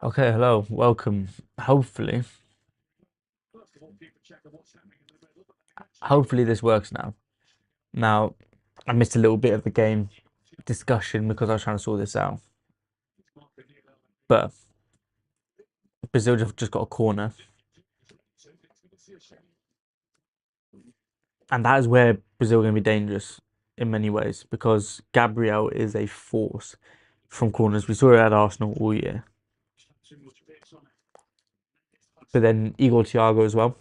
Okay, hello, welcome. Hopefully this works now. Now, I missed a little bit of the game discussion because I was trying to sort this out. But Brazil just got a corner, and that is where Brazil are going to be dangerous in many ways because Gabriel is a force from corners. We saw it at Arsenal all year, but then Igor Thiago as well.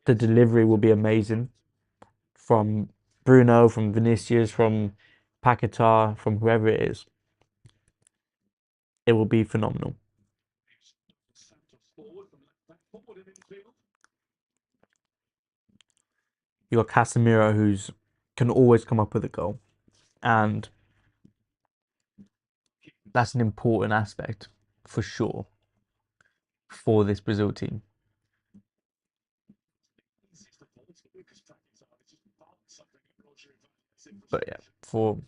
The delivery will be amazing from Bruno, from Vinicius, from Paquetá, from whoever it is. It will be phenomenal. You got Casemiro, who's can always come up with a goal, and that's an important aspect for sure for this Brazil team. But yeah, for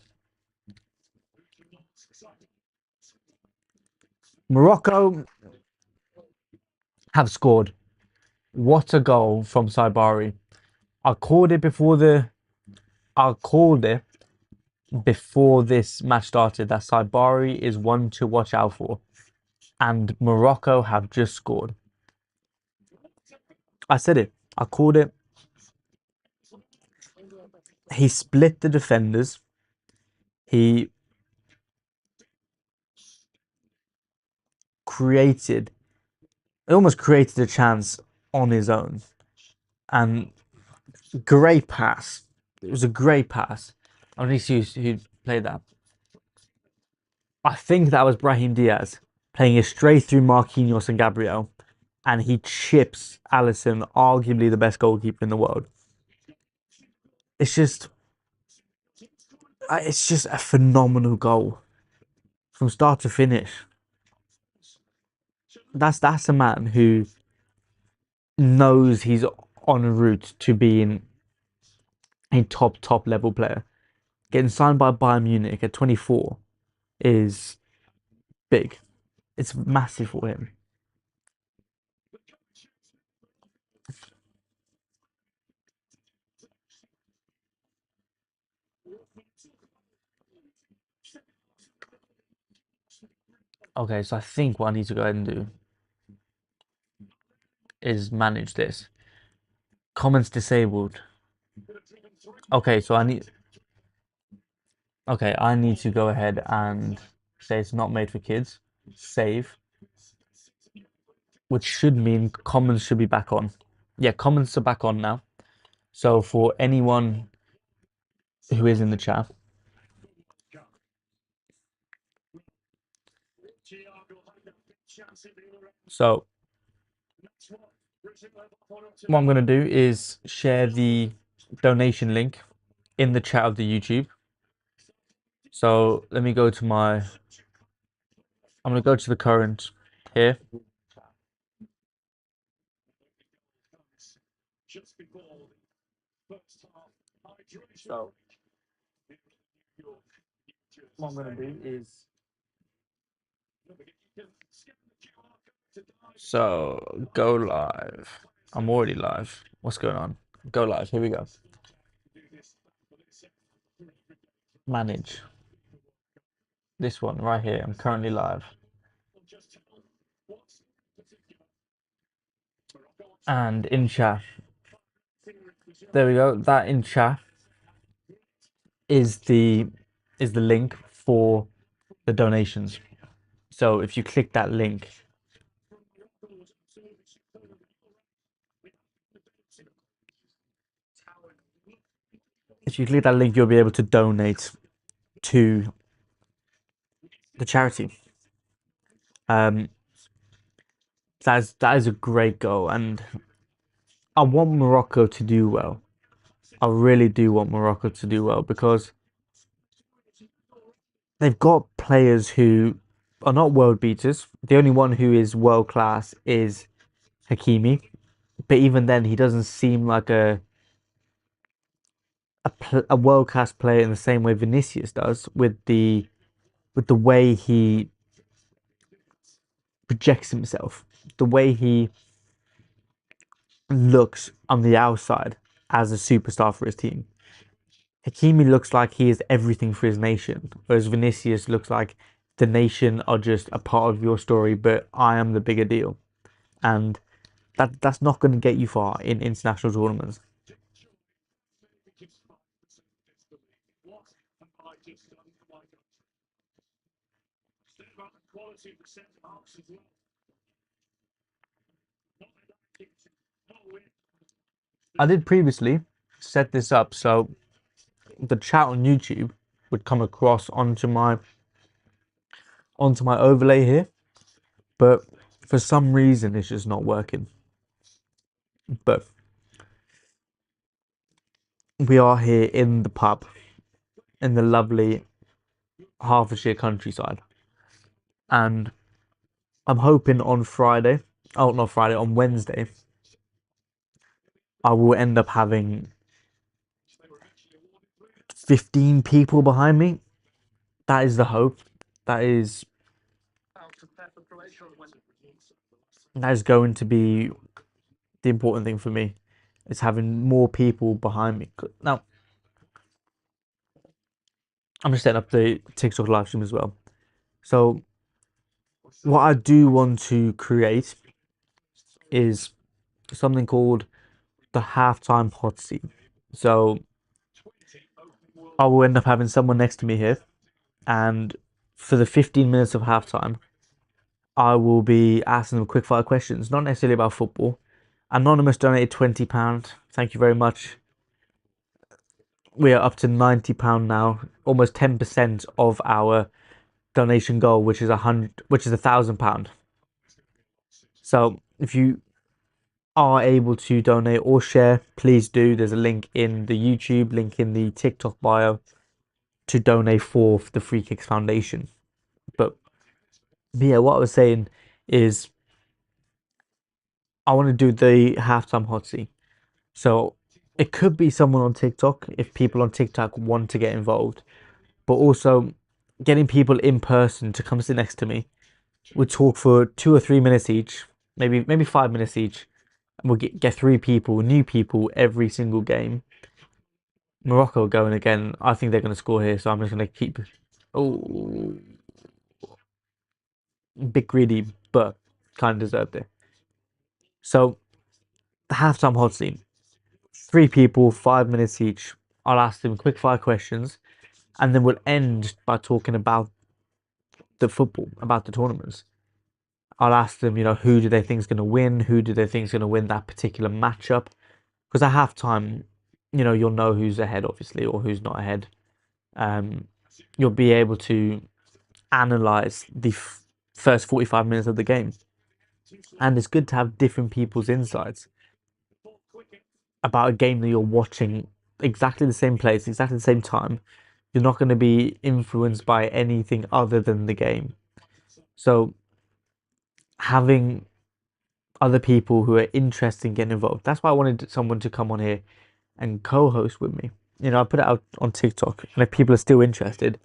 Morocco have scored. What a goal from Saibari. I called it before the I called it before this match started that Saibari is one to watch out for. And Morocco have just scored. I said it. I called it. He split the defenders. He created almost created a chance on his own. And great pass. It was a great pass. I need to see who played that. I think that was Brahim Diaz playing it straight through Marquinhos and Gabriel, and he chips Allison, arguably the best goalkeeper in the world. It's just, it's just a phenomenal goal from start to finish. That's a man who knows he's on route to being a top level player. Getting signed by Bayern Munich at 24 is big. It's massive for him. Okay, so I think what I need to go ahead and do is manage this. Comments disabled. Okay, so I need to go ahead and say it's not made for kids. Save, which should mean comments should be back on. Yeah, comments are back on now. So for anyone who is in the chat, so what I'm gonna do is share the donation link in the chat of the YouTube. So let me go to my. I'm gonna go to the current here. So what I'm gonna do is go live. I'm already live. What's going on? Go live. Here we go. Manage this one right here. I'm currently live. And in chat. There we go. That in chat is the link for the donations. So if you click that link, you'll be able to donate to the charity. That is a great goal, and I want Morocco to do well. I really do want Morocco to do well because they've got players who are not world beaters. The only one who is world class is Hakimi, but even then, he doesn't seem like a world class player in the same way Vinicius does with the way he projects himself, the way he looks on the outside as a superstar for his team. Hakimi looks like he is everything for his nation, whereas Vinicius looks like the nation are just a part of your story, but I am the bigger deal. And that's not going to get you far in international tournaments. I did previously set this up so the chat on YouTube would come across onto my overlay here, but for some reason it's just not working. But we are here in the pub in the lovely Hertfordshire countryside, and I'm hoping on Friday, oh not Friday, on Wednesday, I will end up having 15 people behind me. That is the hope. That is that is going to be the important thing for me, is having more people behind me. Now, I'm just setting up the TikTok live stream as well. So, what I do want to create is something called the halftime hot seat. So, I will end up having someone next to me here, and for the 15 minutes of halftime, I will be asking them quick fire questions, not necessarily about football. Anonymous donated £20. Thank you very much. We are up to £90 now, almost 10% of our donation goal, which is £1,000. So if you are able to donate or share, please do. There's a link in the YouTube, link in the TikTok bio to donate for the Free Kicks Foundation. But yeah, what I was saying is I want to do the halftime hot seat. So it could be someone on TikTok if people on TikTok want to get involved, but also getting people in person to come sit next to me. We talk for 2 or 3 minutes each, maybe 5 minutes each, and we'll get three people, new people every single game. Morocco going again. I think they're going to score here, so I'm just going to keep. Oh, bit greedy, but kind of deserved it. So the halftime hot seat. Three people, 5 minutes each. I'll ask them quick fire questions, and then we'll end by talking about the football, about the tournaments. I'll ask them, who do they think is going to win? Who do they think is going to win that particular matchup? Because at halftime, you'll know who's ahead, obviously, or who's not ahead. You'll be able to analyze the first 45 minutes of the game. And it's good to have different people's insights about a game that you're watching exactly the same place, exactly the same time. You're not going to be influenced by anything other than the game. So having other people who are interested in getting involved. That's why I wanted someone to come on here and co-host with me. I put it out on TikTok, and if people are still interested,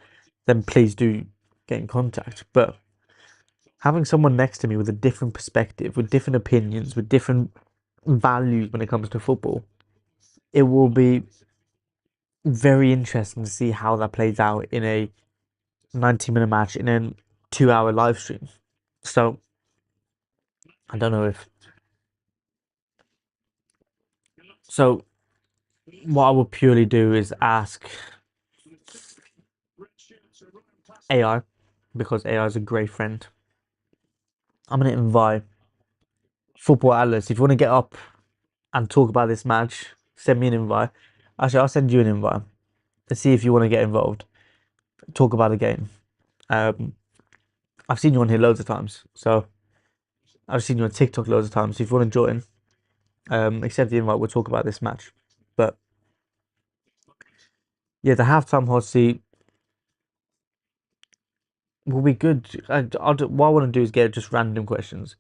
then please do get in contact. But having someone next to me with a different perspective, with different opinions, with different values when it comes to football, it will be very interesting to see how that plays out in a 90-minute match in a 2-hour live stream. So I don't know if so. What I will purely do is ask AI, because AI is a great friend. I'm going to invite Football Atlas. If you want to get up and talk about this match, send me an invite. Actually, I'll send you an invite. Let's see if you want to get involved. Talk about the game. I've seen you on here loads of times. So I've seen you on TikTok loads of times. So if you want to join, accept the invite. We'll talk about this match. But yeah, the halftime hot seat will be good. What I want to do is get just random questions.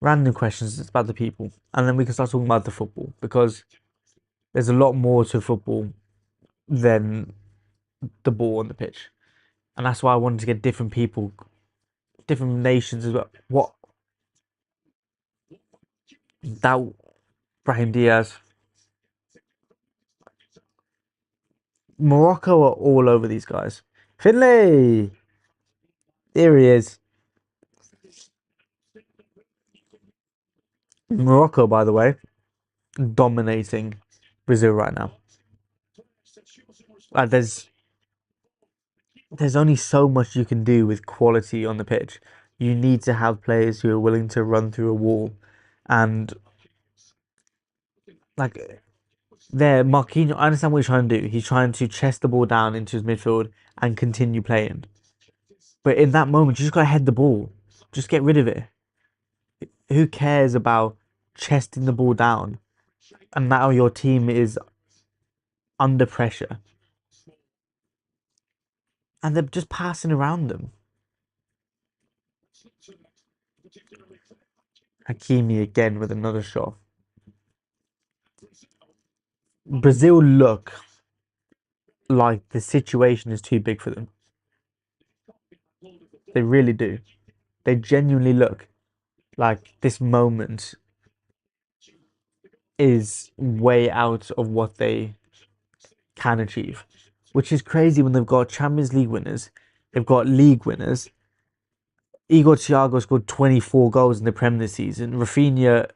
Random questions. It's about the people. And then we can start talking about the football, because there's a lot more to football than the ball on the pitch. And that's why I wanted to get different people, different nations as well. That Brahim Diaz. Morocco are all over these guys. Finlay! Here he is. Morocco, by the way, dominating Brazil right now. Like there's only so much you can do with quality on the pitch. You need to have players who are willing to run through a wall, and like there, Marquinhos. I understand what he's trying to do. He's trying to chest the ball down into his midfield and continue playing. But in that moment, you just gotta head the ball. Just get rid of it. Who cares about chesting the ball down? And now your team is under pressure, and they're just passing around them. Hakimi again with another shot. Brazil look like the situation is too big for them. They really do. They genuinely look like this moment is way out of what they can achieve, which is crazy when they've got Champions League winners, they've got league winners. Igor Thiago scored 24 goals in the Premier this season. Rafinha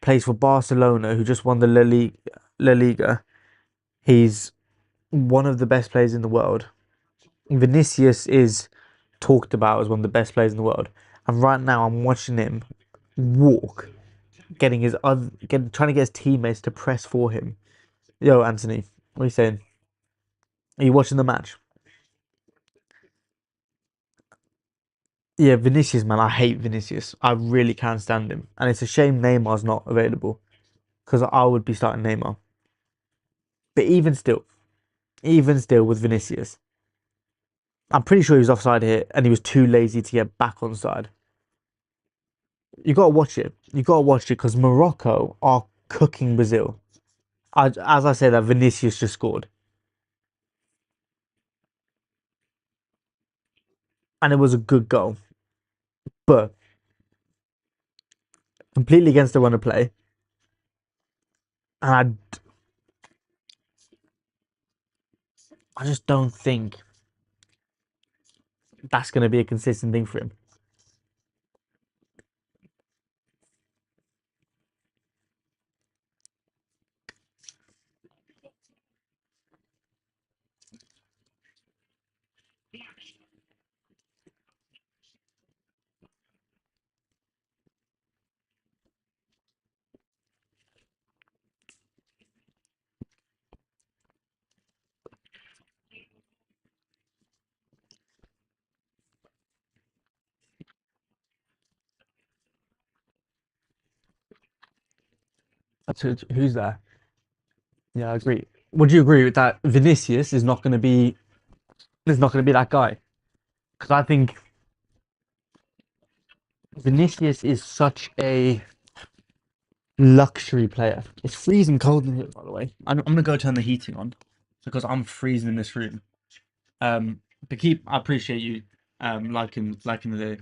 plays for Barcelona, who just won the La Liga. He's one of the best players in the world. Vinicius is talked about as one of the best players in the world. And right now, I'm watching him walk, trying to get his teammates to press for him. Yo, Anthony, what are you saying? Are you watching the match? Yeah, Vinicius, man, I hate Vinicius. I really can't stand him, and it's a shame Neymar's not available because I would be starting Neymar. But even still with Vinicius, I'm pretty sure he was offside here, and he was too lazy to get back onside. You gotta watch it. You gotta watch it because Morocco are cooking Brazil. As I said, that Vinicius just scored, and it was a good goal, but completely against the run of play. And I just don't think that's going to be a consistent thing for him. Who's there? Yeah, I agree. Would you agree with that? Vinicius is not going to be that guy because I think Vinicius is such a luxury player. It's freezing cold in here, by the way. I'm gonna go turn the heating on because I'm freezing in this room. But I appreciate you liking the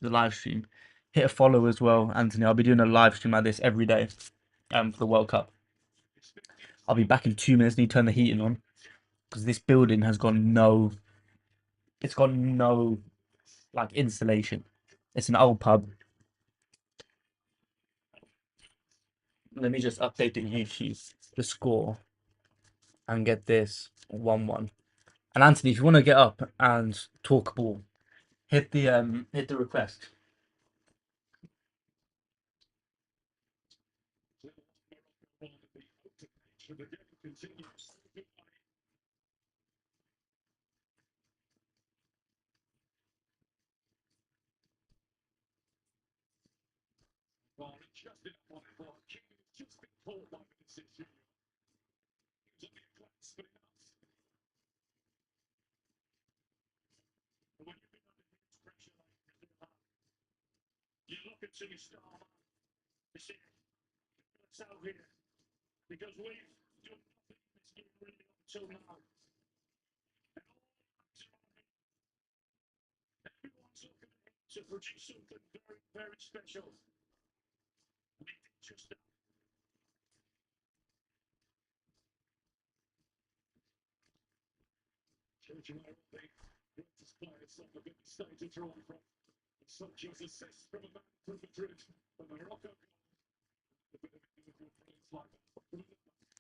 live stream. Hit a follow as well, Anthony. I'll be doing a live stream like this every day. For the World Cup. I'll be back in 2 minutes. Need to turn the heating on because this building has got no. It's got no like insulation. It's an old pub. Let me just update the YouTube, the score, and get this 1-1. And Anthony, if you want to get up and talk ball, hit the request.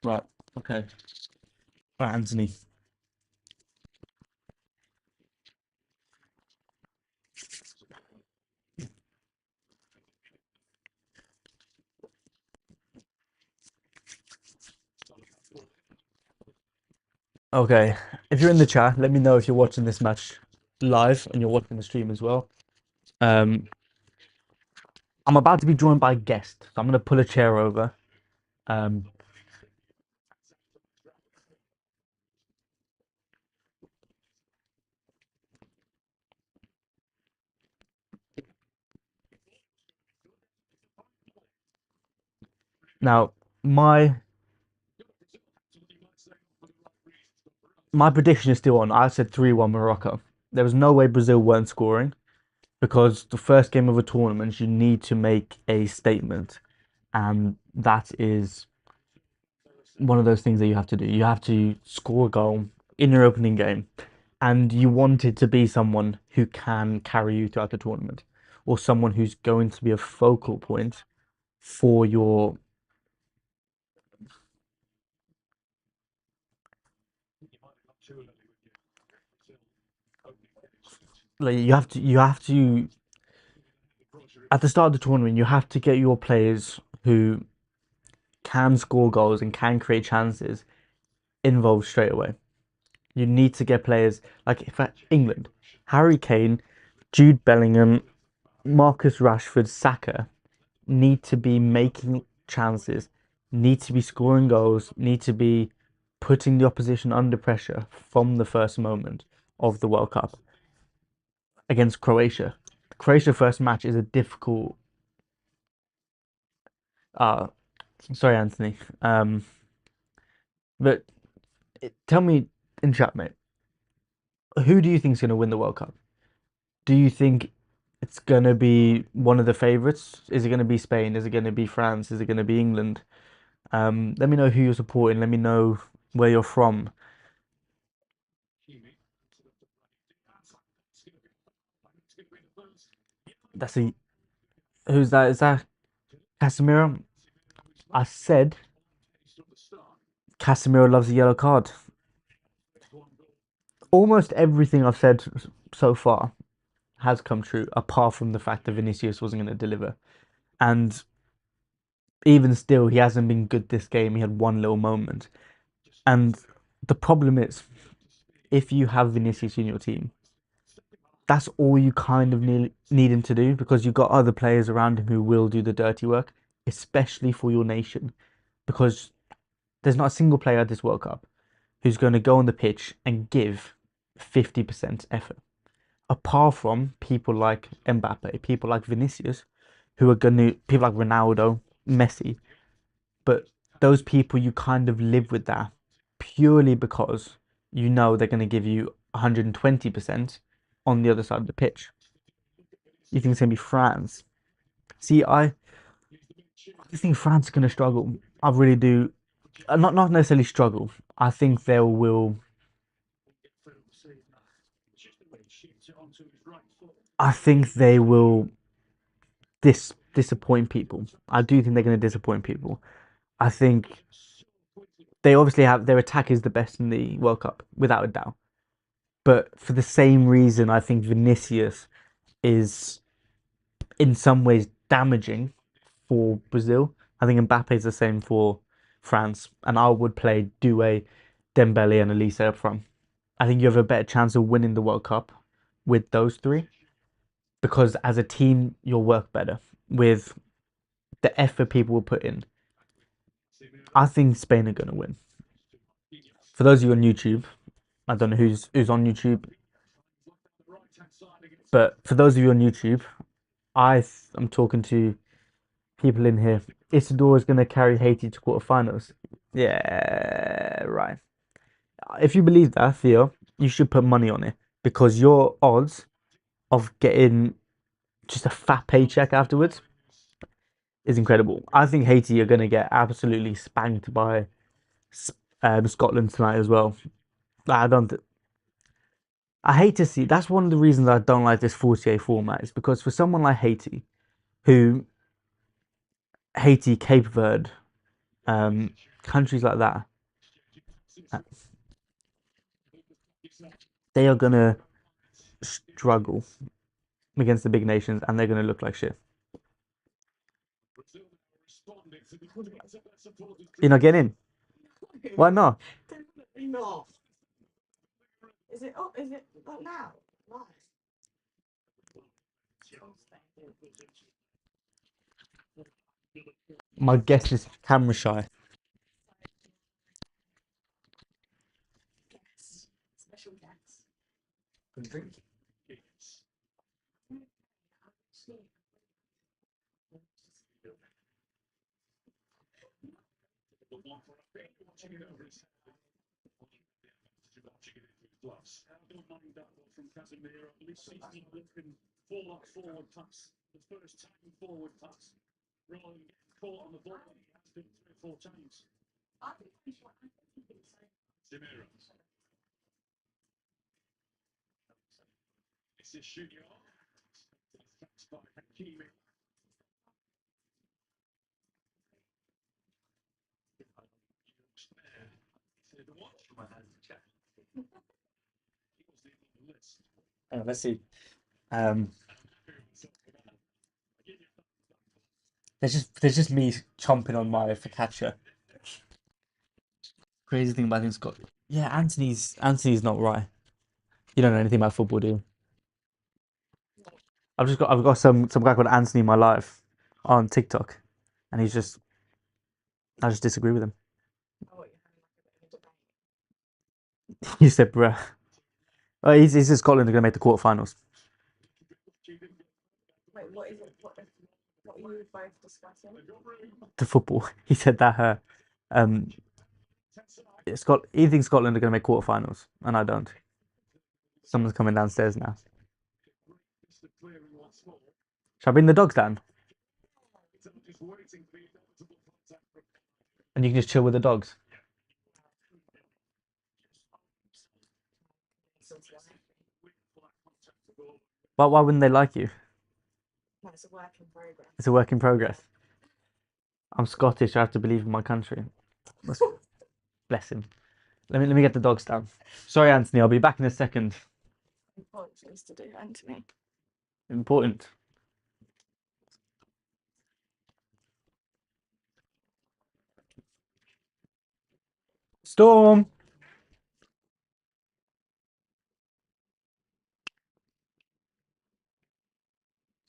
Right. Okay. Right, Anthony. Okay. If you're in the chat, let me know if you're watching this match live and you're watching the stream as well. Um, I'm about to be joined by a guest, so I'm gonna pull a chair over. Um, Now my my prediction is still on. I said 3-1 Morocco. There was no way Brazil weren't scoring because the first game of a tournament you need to make a statement, and that is one of those things that you have to do. You have to score a goal in your opening game, and you want it to be someone who can carry you throughout the tournament, or someone who's going to be a focal point for your. Like you have to at the start of the tournament you have to get your players who can score goals and can create chances involved straight away. You need to get players like for England, Harry Kane, Jude Bellingham, Marcus Rashford, Saka need to be making chances, need to be scoring goals, need to be putting the opposition under pressure from the first moment of the World Cup against Croatia. Croatia first match is a difficult. Uh, sorry, Anthony. But tell me in chat, mate, who do you think is going to win the World Cup? Do you think it's going to be one of the favorites? Is it going to be Spain? Is it going to be France? Is it going to be England? Let me know who you're supporting. Let me know where you're from. That's a Who's that? Is that Casemiro? I said Casemiro loves a yellow card. Almost everything I've said so far has come true, apart from the fact that Vinicius wasn't going to deliver. And even still, he hasn't been good this game. He had one little moment. And the problem is, if you have Vinicius in your team, that's all you kind of need him to do because you've got other players around him who will do the dirty work, especially for your nation. Because there's not a single player at this World Cup who's going to go on the pitch and give 50% effort. Apart from people like Mbappe, people like Vinicius, who are going to, people like Ronaldo, Messi. But those people, you kind of live with that purely because you know they're going to give you 120% on the other side of the pitch. You think it's going to be France? See, I think France is going to struggle. I really do. Not necessarily struggle. I think they will. I think they will disappoint people. I do think they're going to disappoint people. I think they obviously have their attack is the best in the World Cup without a doubt. But for the same reason, I think Vinicius is in some ways damaging for Brazil. I think Mbappe is the same for France, and I would play Doué, Dembele, and Elise up front. I think you have a better chance of winning the World Cup with those three because as a team you'll work better with the effort people will put in. I think Spain are going to win. For those of you on YouTube, I don't know who's on YouTube, but for those of you on YouTube, I'm talking to people in here. Isidore is going to carry Haiti to quarterfinals. Yeah, right. If you believe that, Theo, you should put money on it because your odds of getting just a fat paycheck afterwards is incredible. I think Haiti are going to get absolutely spanked by Scotland tonight as well. I don't. I hate to see. That's one of the reasons I don't like this 48 format. Is because for someone like Haiti, who Haiti, Cape Verde, countries like that, uh, they are gonna struggle against the big nations, and they're gonna look like shit. You're not getting in. Why not? My guess is camera shy. Let's see. Um, there's just me chomping on my focaccia. Crazy thing about him, Scott. Yeah, Anthony's not right. You don't know anything about football, do you? I've got some guy called Anthony in my life on TikTok, and I just disagree with him. He said, "Bruh." He's in Scotland. They're gonna make the quarterfinals. The football. He said that um, he thinks Scotland are gonna make quarterfinals, and I don't. Someone's coming downstairs now. Shall I bring the dogs down? And you can just chill with the dogs. But why wouldn't they like you? It's a work in progress. I'm Scottish. I have to believe in my country. Bless him. Let me get the dogs down. Sorry, Anthony. I'll be back in a second. Important. Storm.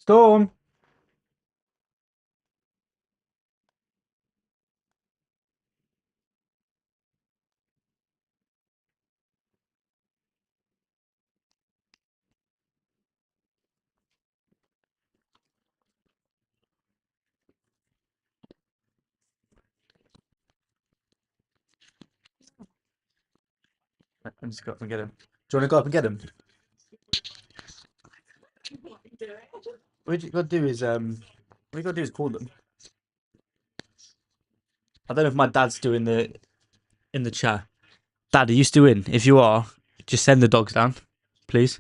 Storm. I'm just go up and get him. Do you want to go up and get him? What you got to do is what you got to do is call them. I don't know if my dad's still in the chat. Dad, are you still in? If you are, just send the dogs down, please.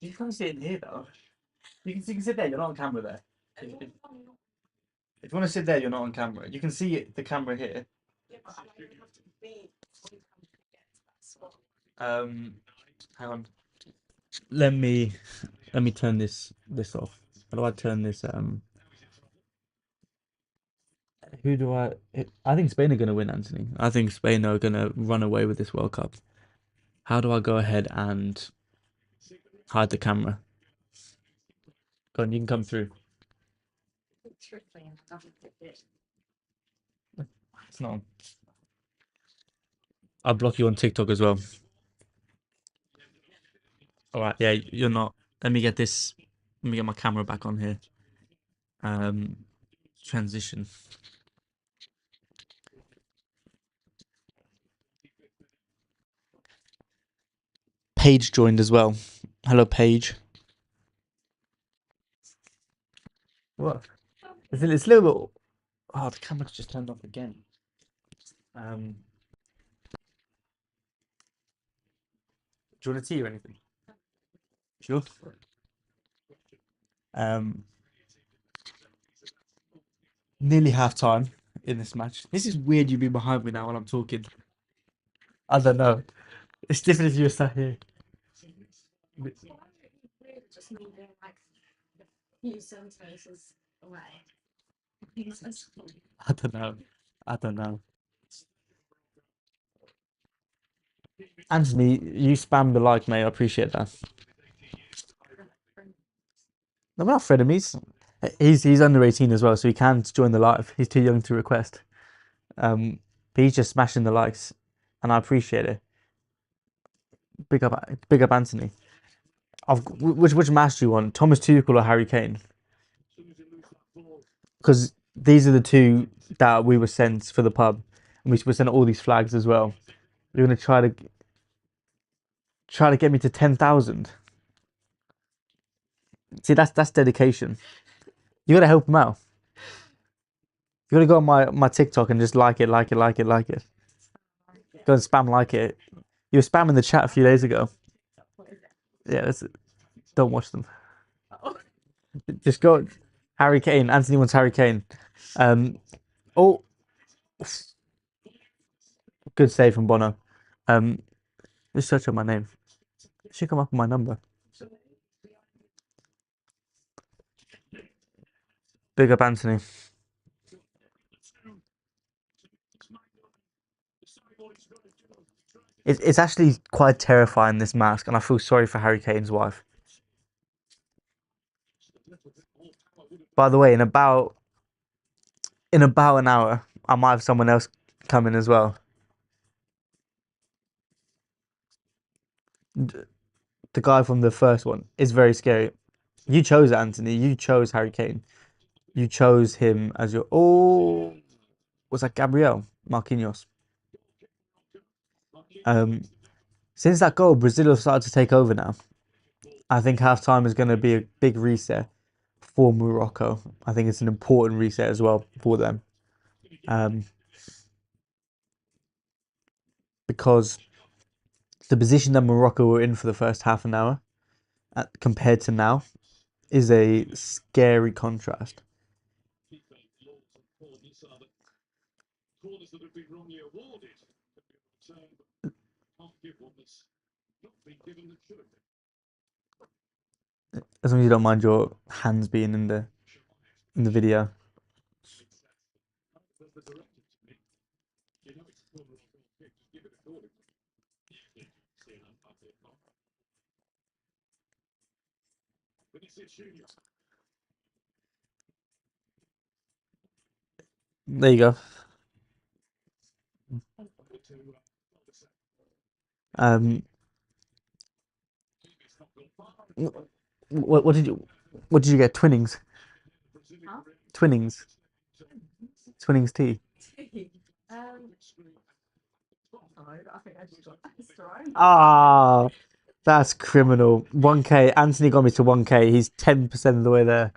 You can't sit in here though. You can sit there. You're not on camera there. If you want to sit there, you're not on camera. You can see the camera here. Um, hang on. Let me turn this off. How do I turn this? Who do I? I think Spain are going to win, Anthony. I think Spain are going to run away with this World Cup. How do I go ahead and hide the camera? Go on, you can come through. It's not on. I'll block you on TikTok as well. All right, yeah, you're not. Let me get this. Let me get my camera back on here. Um, transition. Paige joined as well. Hello, Paige. What? It's a little bit. Oh, the camera's just turned off again. Um, do you want a tea or anything? Sure. Um, nearly half time in this match. This is weird. You be behind me now while I'm talking. I don't know. It's different if you were sat here. I don't know. I don't know. Anthony, you spam the like, mate. I appreciate that. No, we're not frenemies. He's under 18 as well, so he can't join the live. He's too young to request. But he's just smashing the likes, and I appreciate it. Big up, Anthony. Which match do you want? Thomas Tuchel or Harry Kane? Because these are the two that we were sent for the pub, and we were sent all these flags as well. You're gonna try to get me to 10,000. See, that's dedication. You gotta help him out. You gotta go on my TikTok and just like it. Go and spam like it. You were spamming the chat a few days ago. Yeah, don't watch them. Just go. Harry Kane. Anthony wants Harry Kane. Oh, good save from Bono. Just search up my name. It should come up with my number. Big up, Anthony. It's actually quite terrifying, this mask, and I feel sorry for Harry Kane's wife. By the way, in about an hour, I might have someone else coming as well. The guy from the first one is very scary. You chose Anthony. You chose Harry Kane. You chose him as your. Oh, was that Gabriel Marquinhos? Since that goal, Brazil have started to take over now. I think halftime is going to be a big reset for Morocco. I think it's an important reset as well for them. Because the position that Morocco were in for the first half an hour compared to now is a scary contrast. As long as you don't mind your hands being in the video. There you go. Um, what did you get? Twinnings. Twinnings. Twinnings tea. Ah, that's criminal. 1K. Anthony got me to 1K. He's 10% of the way there.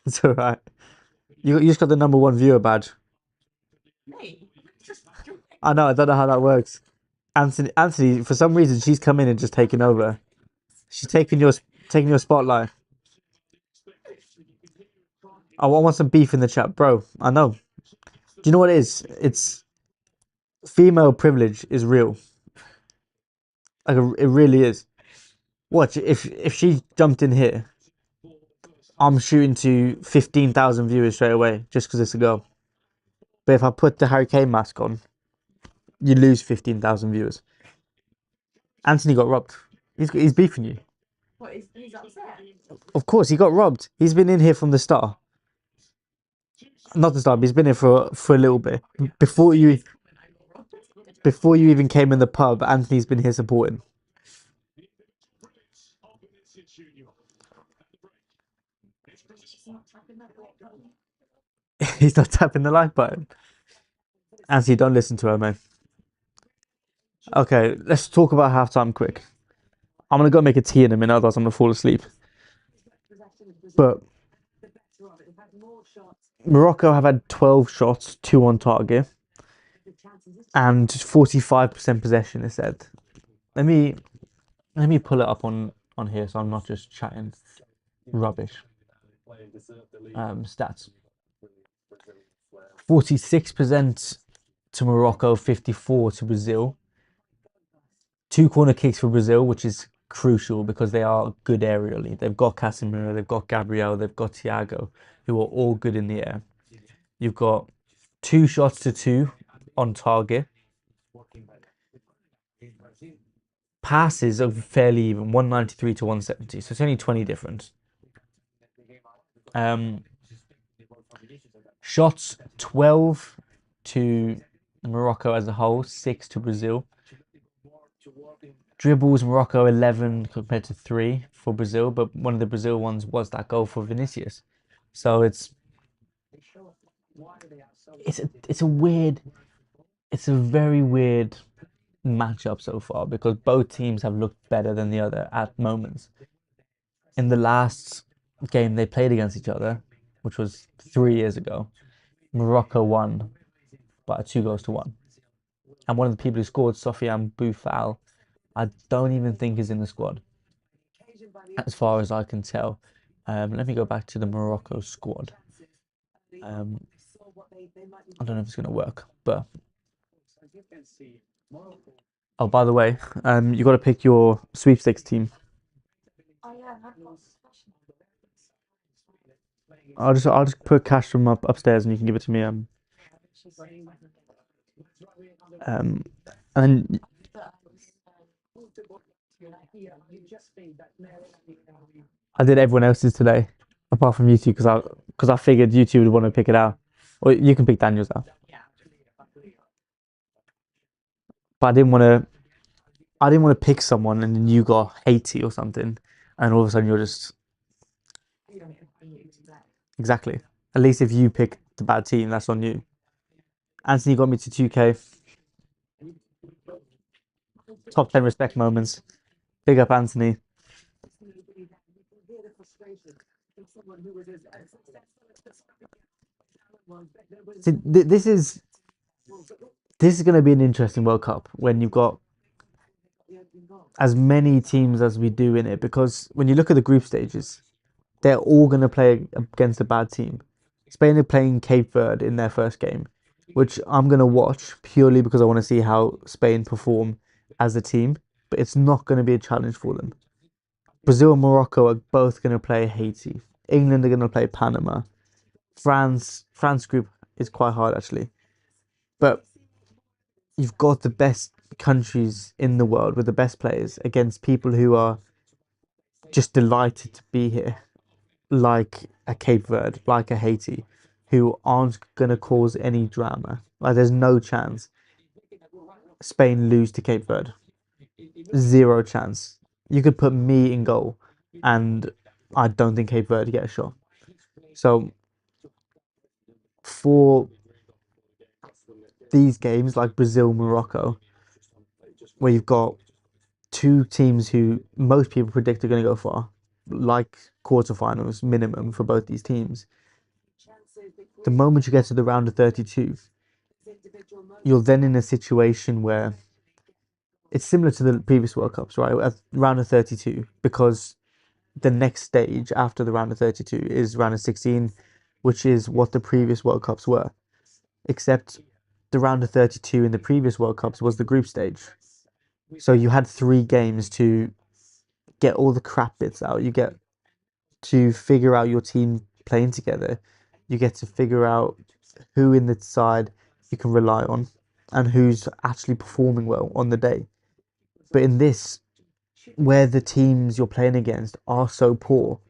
It's all right. You just got the number one viewer badge. I know. I don't know how that works. Anthony, for some reason, she's come in and just taken over. She's taking your spotlight. I want some beef in the chat, bro. I know. Do you know what it is? It's female privilege is real. Like it really is. Watch if she jumped in here. I'm shooting to 15,000 viewers straight away just because it's a girl. But if I put the Harry Kane mask on, you lose 15,000 viewers. Anthony got robbed. He's beefing you. Of course, he got robbed. He's been in here from the start. Not the start, but he's been here for a little bit. Before you even came in the pub, Anthony's been here supporting. He's not tapping the like button. Anthony, don't listen to her, man. Okay, let's talk about halftime quick. I'm gonna go make a tea in a minute, otherwise I'm gonna fall asleep. But Morocco have had 12 shots, 2 on target, and 45% possession. It said. Let me pull it up on here, so I'm not just chatting rubbish. Stats: 46% to Morocco, 54 to Brazil. 2 corner kicks for Brazil, which is crucial because they are good aerially. They've got Casemiro, they've got Gabriel, they've got Thiago, who are all good in the air. You've got 2 shots to 2 on target. Passes are fairly even, 193 to 170, so it's only 20 difference. Shots 12 to Morocco as a whole, 6 to Brazil. Dribbles Morocco 11 compared to 3 for Brazil, but one of the Brazil ones was that goal for Vinicius. So it's a very weird matchup so far because both teams have looked better than the other at moments. In the last game they played against each other, which was 3 years ago, Morocco won by 2-1. And one of the people who scored, Sofiane Boufal, I don't even think is in the squad, as far as I can tell. Let me go back to the Morocco squad. I don't know if it's going to work, but oh, by the way, you got to pick your sweepstakes team. I'll just put cash from upstairs and you can give it to me. And I did everyone else's today, apart from YouTube, because I figured YouTube would want to pick it out, or you can pick Daniel's out. But I didn't want to pick someone and then you got Haiti or something, and all of a sudden you're just exactly. At least if you pick the bad team, that's on you. Anthony got me to 2K. Top 10 respect moments. Big up Anthony. See, this is going to be an interesting World Cup when you've got as many teams as we do in it, because when you look at the group stages, they're all going to play against a bad team. Spain are playing Cape Verde in their first game, which I'm going to watch purely because I want to see how Spain perform as a team, but it's not going to be a challenge for them. Brazil and Morocco are both going to play Haiti. England are going to play Panama. France group is quite hard actually, but you've got the best countries in the world with the best players against people who are just delighted to be here, like a Cape Verde, like a Haiti, who aren't going to cause any drama. Like, there's no chance Spain lose to Cape Verde. Zero chance. You could put me in goal, and I don't think Cape Verde get a shot. So, for these games like Brazil, Morocco, where you've got 2 teams who most people predict are going to go far, like quarterfinals minimum for both these teams. The moment you get to the round of 32, you're then in a situation where it's similar to the previous World Cups, right? At round of 32, because the next stage after the round of 32 is round of 16, which is what the previous World Cups were. Except the round of 32 in the previous World Cups was the group stage. So you had 3 games to get all the crap bits out. You get to figure out your team playing together. You get to figure out who in the side you can rely on and who's actually performing well on the day. But in this, where the teams you're playing against are so poor,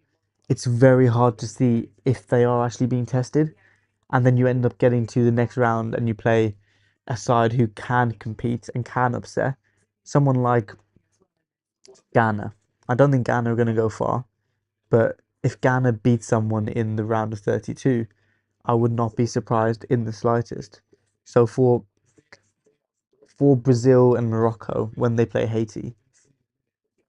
it's very hard to see if they are actually being tested. And then you end up getting to the next round and you play a side who can compete and can upset. Someone like Ghana. I don't think Ghana are going to go far, but if Ghana beats someone in the round of 32, I would not be surprised in the slightest. So for Brazil and Morocco when they play Haiti,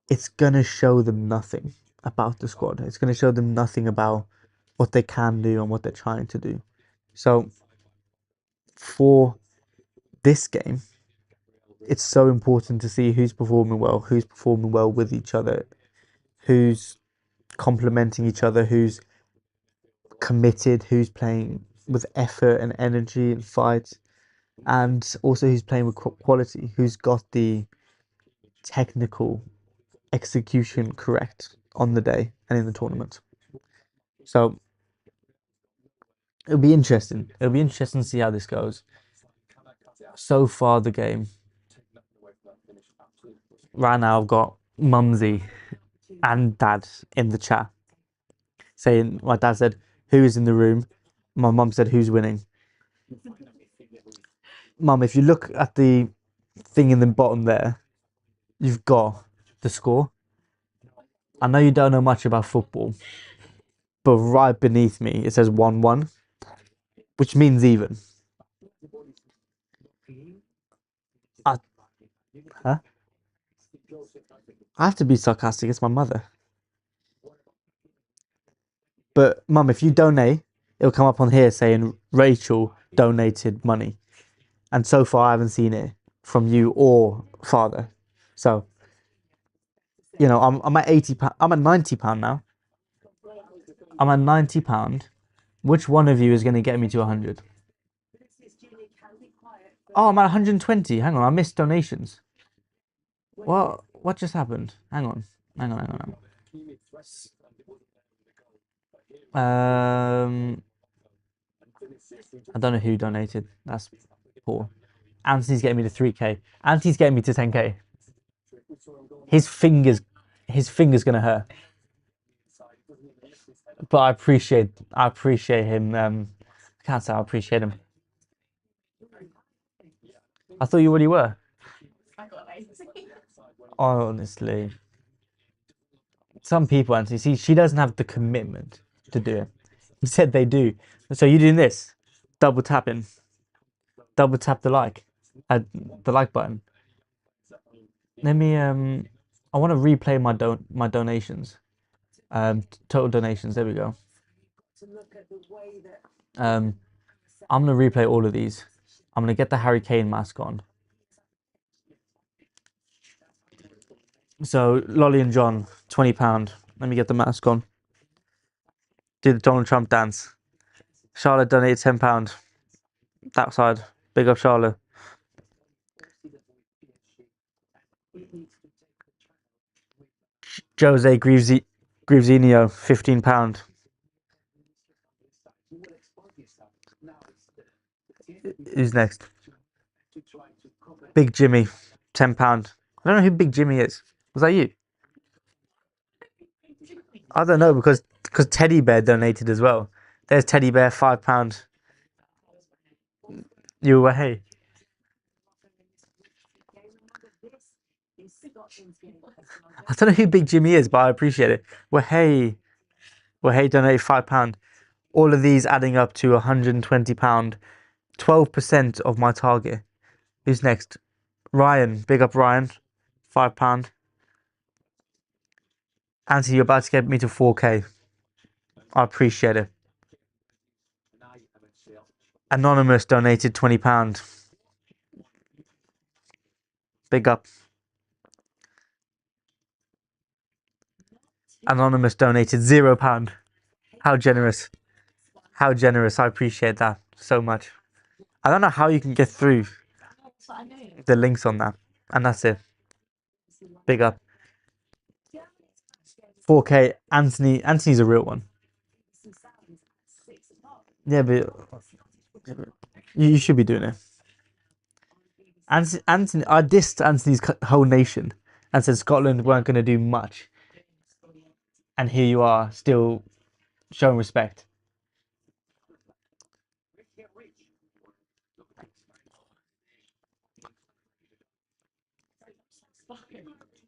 it's gonna show them nothing about the squad. It's gonna show them nothing about what they can do and what they're trying to do. So for this game, it's so important to see who's performing well with each other, who's complementing each other, who's committed, who's playing with effort and energy and fight, and also who's playing with quality, who's got the technical execution correct on the day and in the tournament. So it'll be interesting. It'll be interesting to see how this goes. So far, the game right now, I've got Mumsy and Dad in the chat saying, my dad said, "Who is in the room?" My mum said, "Who's winning?" Mum, if you look at the thing in the bottom there, you've got the score. I know you don't know much about football, but right beneath me it says 1-1, which means even. I, huh? I have to be sarcastic. It's my mother. But Mum, if you donate, it'll come up on here saying Rachel donated money, and so far I haven't seen it from you or father. So I'm at £80. I'm at £90 now. I'm at £90. Which one of you is going to get me to 100? Oh, I'm at 120. Hang on, I missed donations. What just happened? Hang on. Hang on. I don't know who donated. That's poor. Anthony's getting me to 3K. Anthony's getting me to 10K. His fingers gonna hurt. But I appreciate him. I can't say I appreciate him. I thought you already were. Honestly, some people, Anthony, see, she doesn't have the commitment to do it. He said they do. So you doing this? Double tapping. Double tap the like button. Let me I want to replay my donations. Total donations. There we go. I'm gonna replay all of these. I'm gonna get the Harry Kane mask on. So Lolly and John, £20. Let me get the mask on. Do the Donald Trump dance. Charlotte donated £10. That side. Big up Charlotte. Jose Grievezinho, £15. Who's next? Big Jimmy, £10. I don't know who Big Jimmy is. Was that you? I don't know because Teddy Bear donated as well. There's Teddy Bear, £5. You were hey. I don't know who Big Jimmy is, but I appreciate it. Well, hey, donated £5. All of these adding up to £120. 12% of my target. Who's next? Ryan, big up Ryan, £5. Anthony, you're about to get me to 4K. I appreciate it. Anonymous donated £20. Big up. Anonymous donated £0. How generous. How generous. I appreciate that so much. I don't know how you can get through the links on that. And that's it. Big up. 4K. Anthony's a real one. Yeah, but you should be doing it. Anthony, I dissed Anthony's whole nation and said Scotland weren't going to do much, and here you are, still showing respect.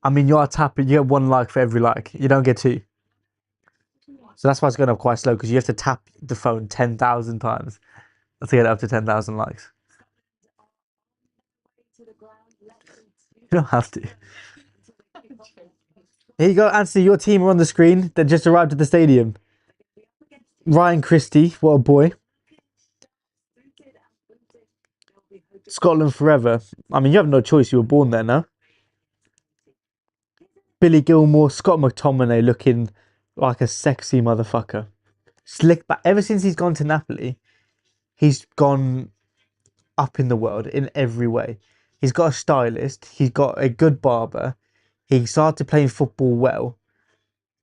I mean, you are tapping. You get one like for every like. You don't get two. So that's why it's going up quite slow because you have to tap the phone 10,000 times to get it up to 10,000 likes. You don't have to. Here you go, Anthony. Your team are on the screen. They just arrived at the stadium. Ryan Christie, what a boy. Scotland forever. I mean, you have no choice. You were born there, no? Billy Gilmore, Scott McTominay looking like a sexy motherfucker. Slick back. Ever since he's gone to Napoli, he's gone up in the world in every way. He's got a stylist. He's got a good barber. He started playing football well,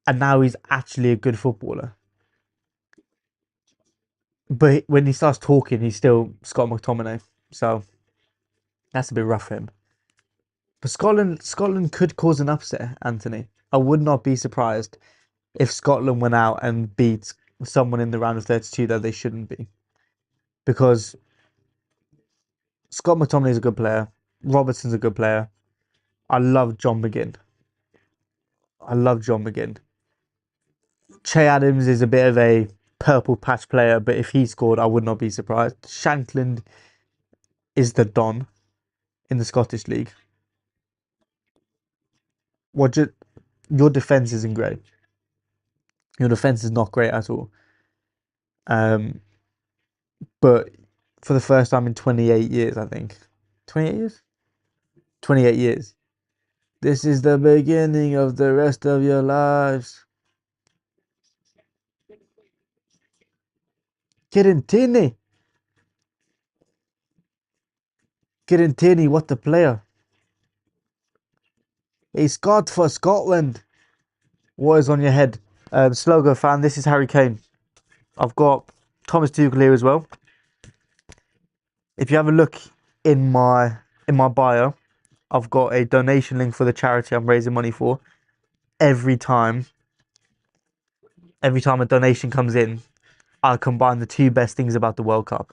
and now he's actually a good footballer. But when he starts talking, he's still Scott McTominay. So that's a bit rough for him. But Scotland could cause an upset, Anthony. I would not be surprised if Scotland went out and beat someone in the round of 32 that they shouldn't be. Because Scott McTominay is a good player. Robertson's a good player. I love John McGinn. I love John McGinn. Che Adams is a bit of a purple patch player, but if he scored, I would not be surprised. Shankland is the Don in the Scottish League. What your defense isn't great. Your defense is not great at all. Um, but for the first time in 28 years, I think 28 years, 28 years. This is the beginning of the rest of your lives. Kirintini. Kirintini, what a player. He scored for Scotland. What is on your head? Slogo fan, this is Harry Kane. I've got Thomas Tuchel here as well. If you have a look in my bio, I've got a donation link for the charity I'm raising money for. Every time a donation comes in, I combine the two best things about the World Cup.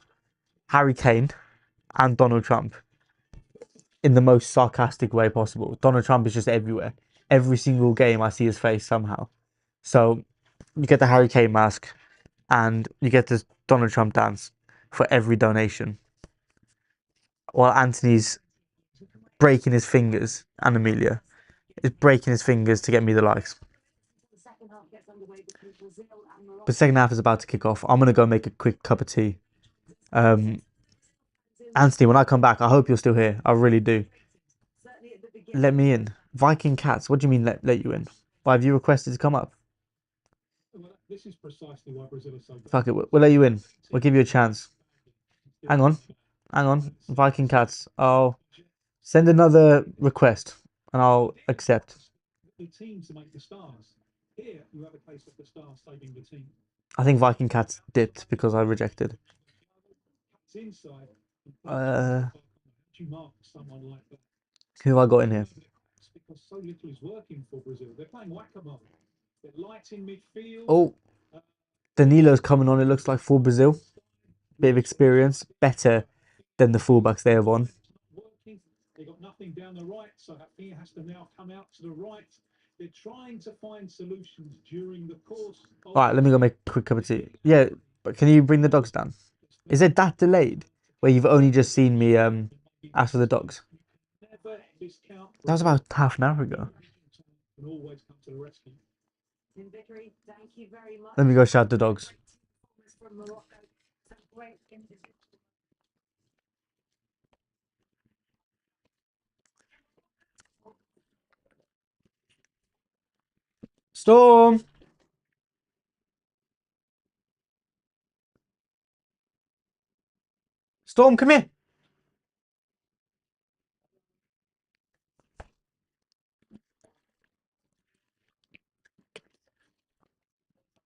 Harry Kane and Donald Trump in the most sarcastic way possible. Donald Trump is just everywhere. Every single game I see his face somehow. So you get the Harry Kane mask and you get this Donald Trump dance for every donation. While Anthony's breaking his fingers, and Amelia is breaking his fingers to get me the likes. The second half is about to kick off. I'm gonna go make a quick cup of tea. Anthony, when I come back, I hope you're still here. I really do. Let me in. Viking Cats. What do you mean let you in? Why have you requested to come up? Fuck it. We'll let you in. We'll give you a chance. Hang on. Hang on. Viking Cats. I'll send another request and I'll accept. I think Viking Cats dipped because I rejected. Uh, who have I got in here? Oh, Danilo's coming on, it looks like, for Brazil. Bit of experience. Better than the fullbacks they have on. Alright, let me go make a quick cup of tea. Yeah, but can you bring the dogs down? Is it that delayed? Where you've only just seen me ask for the dogs? That was about half an hour ago. Let me go shout the dogs. Storm! Storm, come here!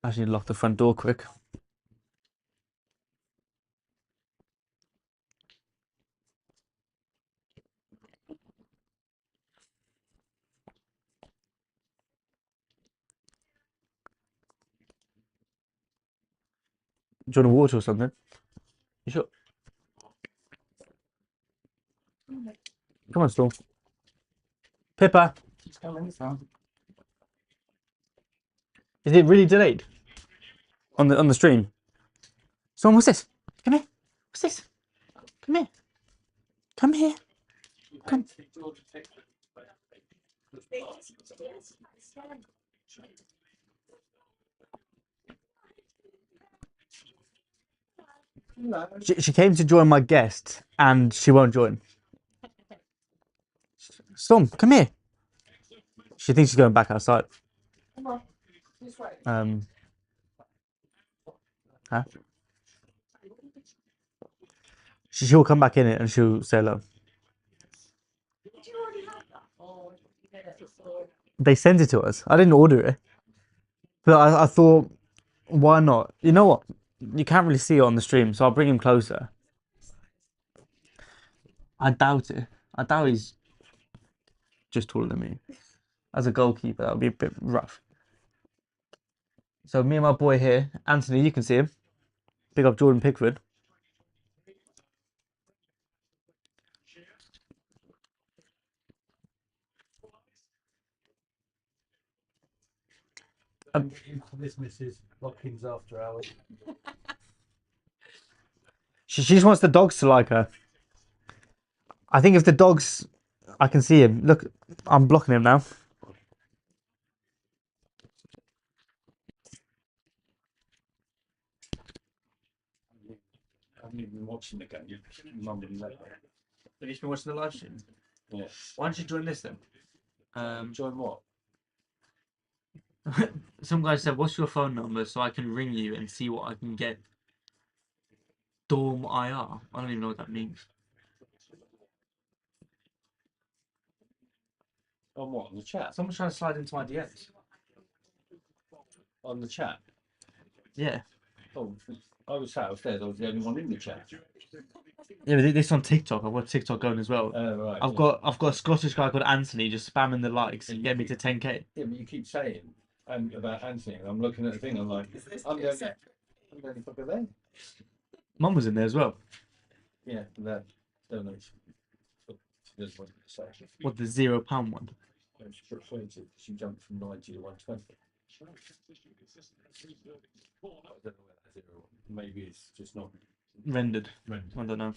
I actually need to lock the front door quick. Do you want water or something? You sure? Come on, Storm. Pippa, is it really delayed on the stream? Storm, what's this? Come here. What's this? Come here. Come here. Come. She came to join my guest and she won't join. Storm, come here. She thinks she's going back outside. Huh? She'll come back in it and she'll say hello. They sent it to us. I didn't order it, but I thought, why not? You know what? You can't really see it on the stream, so I'll bring him closer. I doubt it. I doubt he's just taller than me. As a goalkeeper, that would be a bit rough. So me and my boy here, Anthony, you can see him. Big up Jordan Pickford. This misses Lockins after hours. She just wants the dogs to like her. I think if the dogs, I can see him. Look, I'm blocking him now. I haven't even been watching the game. Mum didn't let me. Have you been watching the live stream? Yeah. Why don't you join this then? Join what? Some guy said, "What's your phone number so I can ring you and see what I can get?" Dorm IR. I don't even know what that means. On what? On the chat? Someone's trying to slide into my DMs. On the chat? Yeah. Oh, I was sat upstairs. I was the only one in the chat. Yeah, but this on TikTok. I've got TikTok going as well. Right. I've got a Scottish guy called Anthony just spamming the likes and get me to 10k. Yeah, but you keep saying about Anthony, and I'm looking at the thing. I'm like, I'm the only fucker there. Mum was in there as well. Yeah, that donation. What, the £0 one? She jumped from 90 to 120. I don't know where that 0. Maybe it's just not rendered. I don't know.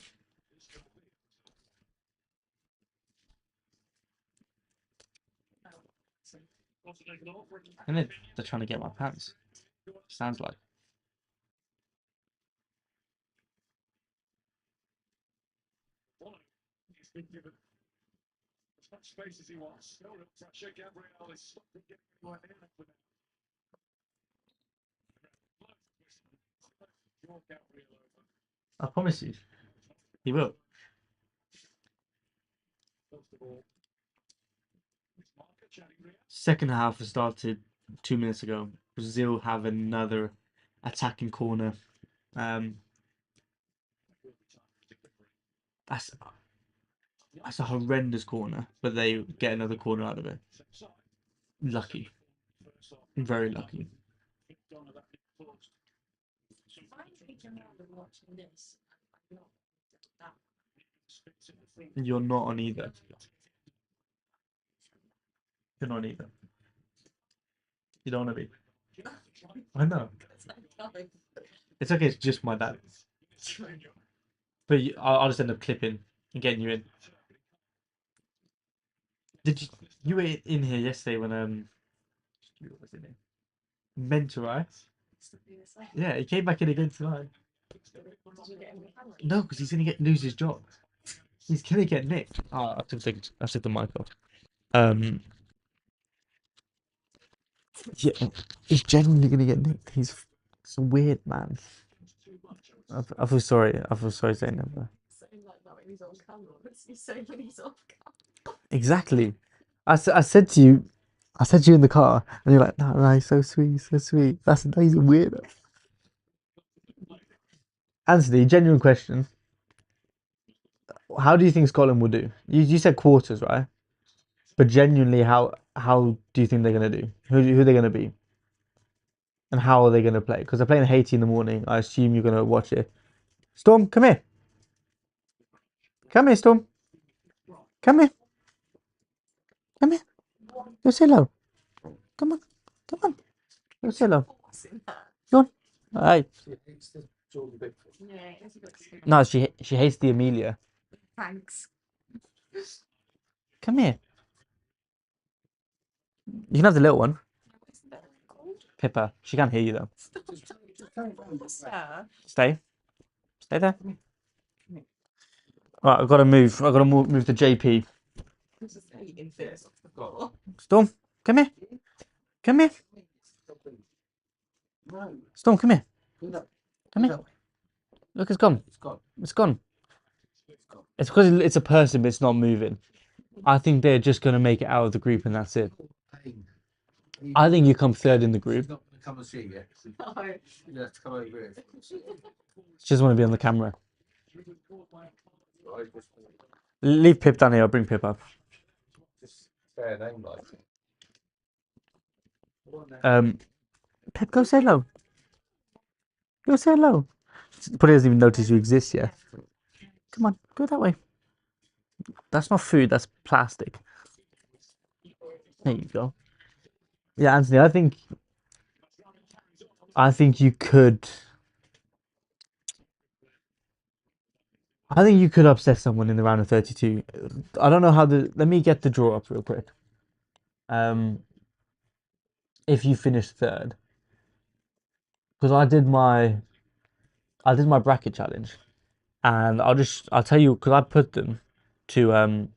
And they're trying to get my pants. Sounds like. I promise you, he will. Second half has started 2 minutes ago. Brazil have another attacking corner. That's a horrendous corner, but they get another corner out of it. Lucky. Very lucky. You're not on either. You're not on either. You don't want to be. I know. It's okay, it's just my dad. But I'll just end up clipping and getting you in. You were in here yesterday when what was it? Mentor, right? Yeah, he came back in again tonight. No, because he's gonna lose his job. He's gonna get nicked. Oh, I took the mic off. Yeah, he's genuinely gonna get nicked. He's weird, man. I feel sorry. I feel sorry saying that. But... Exactly. I said to you, I said to you in the car, and you're like, no, no, he's so sweet, so sweet. He's a weirdo. Anthony, genuine question. How do you think Scotland will do? You said quarters, right? But genuinely, how do you think they're gonna do? Who are they gonna be? And how are they gonna play? Because they're playing Haiti in the morning. I assume you're gonna watch it. Storm, come here. Come here, Storm. Come here. Come here. Go say hello. Come on. Come on. Go say hello. Go on. All right. No, she hates the Amelia. Thanks. Come here. You can have the little one. Pippa. She can't hear you though. Stay. Stay there. Right, I've got to move. I've got to move the JP. Storm, come here. Come here. Storm, come here. Come here. Look, it's gone. It's gone. It's because it's a person, but it's not moving. I think they're just going to make it out of the group and that's it. I think you come third in the group. Not gonna come and see you. No. You have to come over here. She doesn't want to be on the camera. Leave Pip down here. I'll bring Pip up. Just fair name like. Pip, go say hello. Go say hello. Probably doesn't even notice you exist yet. Come on, go that way. That's not food. That's plastic. There you go. Yeah, Anthony, I think you could. I think you could upset someone in the round of 32. I don't know how the. Let me get the draw up real quick. If you finish third, because I did my bracket challenge, and I'll tell you because I put them to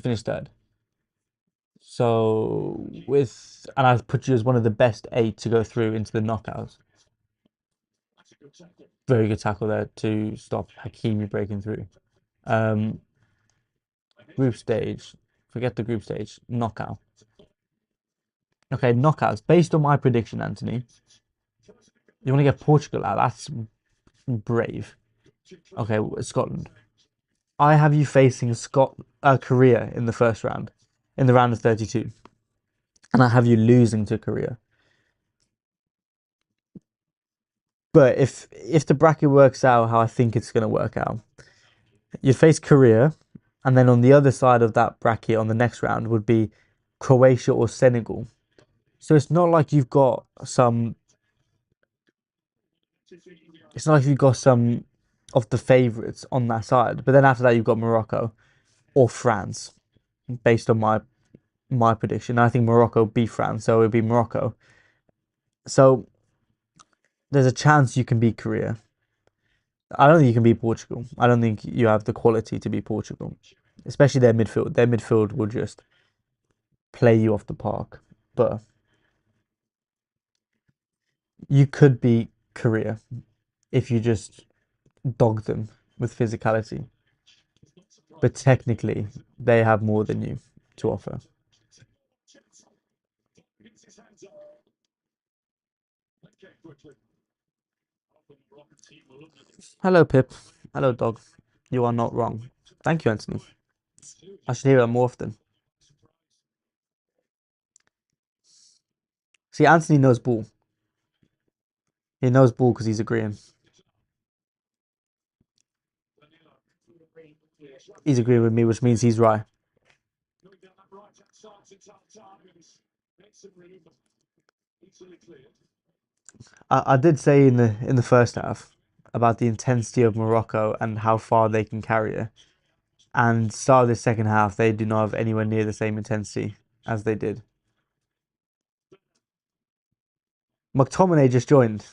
finish third. So and I put you as one of the best 8 to go through into the knockouts. Very good tackle there to stop Hakimi breaking through. Group stage, forget the group stage, knockout. Okay, knockouts. Based on my prediction, Anthony, you want to get Portugal out. That's brave. Okay, Scotland. I have you facing Korea in the first round, in the round of 32, and I have you losing to Korea. But if the bracket works out how I think it's going to work out, you'd face Korea, and then on the other side of that bracket on the next round would be Croatia or Senegal. So it's not like you've got some. It's not like you've got some of the favourites on that side. But then after that, you've got Morocco or France, based on my prediction. I think Morocco beat France, so it would be Morocco. So there's a chance you can beat Korea. I don't think you can beat Portugal. I don't think you have the quality to beat Portugal, especially their midfield. Their midfield will just play you off the park. But you could beat Korea if you just dog them with physicality. But technically, they have more than you to offer. Hello, Pip. Hello, dog. You are not wrong. Thank you, Anthony. I should hear that more often. See, Anthony knows ball. He knows ball because he's agreeing. He's agreeing with me, which means he's right. I did say in the first half about the intensity of Morocco and how far they can carry it. And start of the second half, they do not have anywhere near the same intensity as they did. McTominay just joined.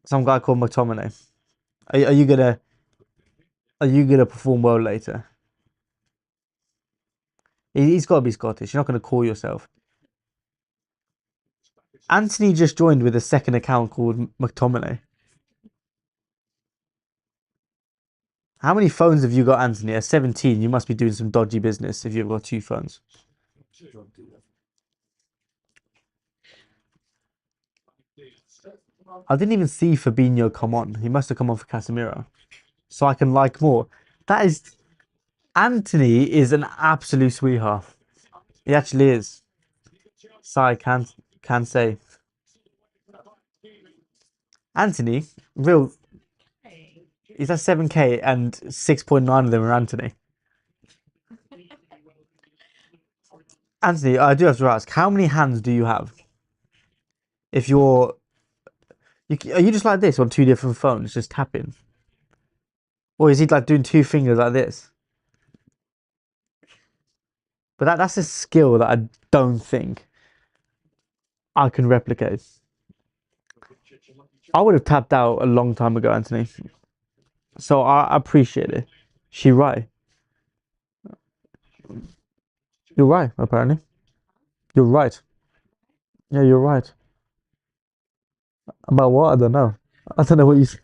Some guy called McTominay. Are you gonna perform well later? He's got to be Scottish. You're not gonna call yourself. Anthony just joined with a second account called McTominay. How many phones have you got, Anthony? At 17, you must be doing some dodgy business if you've got 2 phones. I didn't even see Fabinho come on. He must have come on for Casemiro, so I can like more. That is Anthony is an absolute sweetheart. He actually is. Sai can say Anthony real. He's at 7K and 6.9 of them are Anthony. Anthony, I do have to ask, how many hands do you have? If are you just like this on two different phones, just tapping, or is he like doing two fingers like this? But that's a skill that I don't think I can replicate. I would have tapped out a long time ago, Anthony. So I appreciate it. She right. You're right, apparently. You're right. Yeah, you're right. About what? I don't know. I don't know what you said.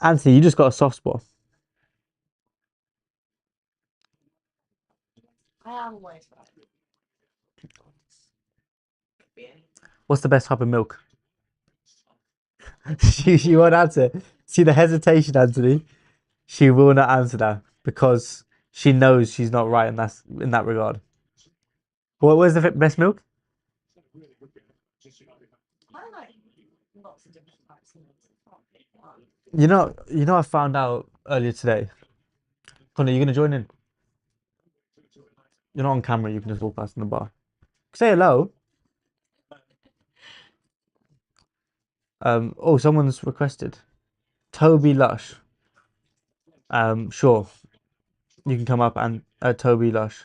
Anthony, you just got a soft spot. What's the best type of milk? She won't answer. See the hesitation, Anthony? She will not answer that because she knows she's not right in that regard. Where's the best milk? I found out earlier today. Connor, you gonna join in? You're not on camera. You can just walk past in the bar. Say hello. Oh, someone's requested. Toby Lush. Sure. You can come up and Toby Lush.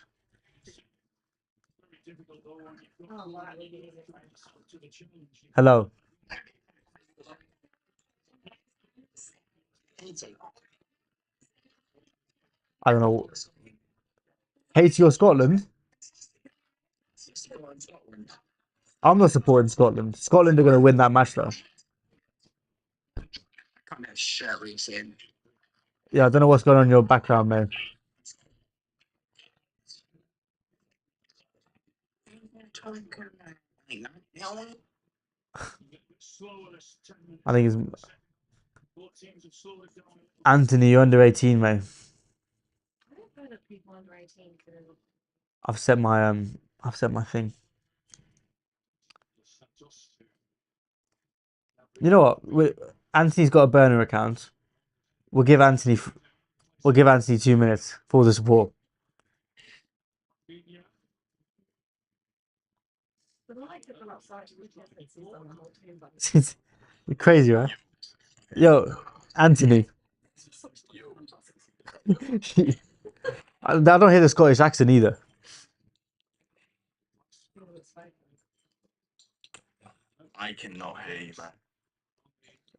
Hello. I don't know. Hates your Scotland. I'm not supporting Scotland. Scotland are going to win that match though. Yeah, I don't know what's going on in your background, man. I think it's Anthony. You're under 18, mate. I've set my thing. You know what? Anthony's got a burner account. We'll give Anthony 2 minutes for the support. You're crazy, right? Yo, Anthony. I don't hear the Scottish accent either. I cannot hear you, man.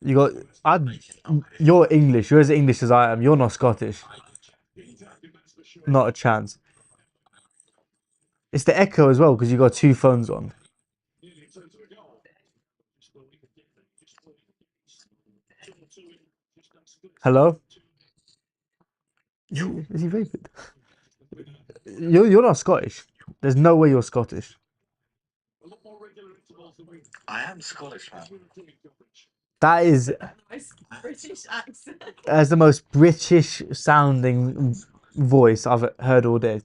You got, you're English. You're as English as I am. You're not Scottish. Not a chance. It's the echo as well because you got two phones on. Hello? Is he vapid? You're not Scottish. There's no way you're Scottish. I am Scottish, man. That is that's the most British sounding voice I've heard all day.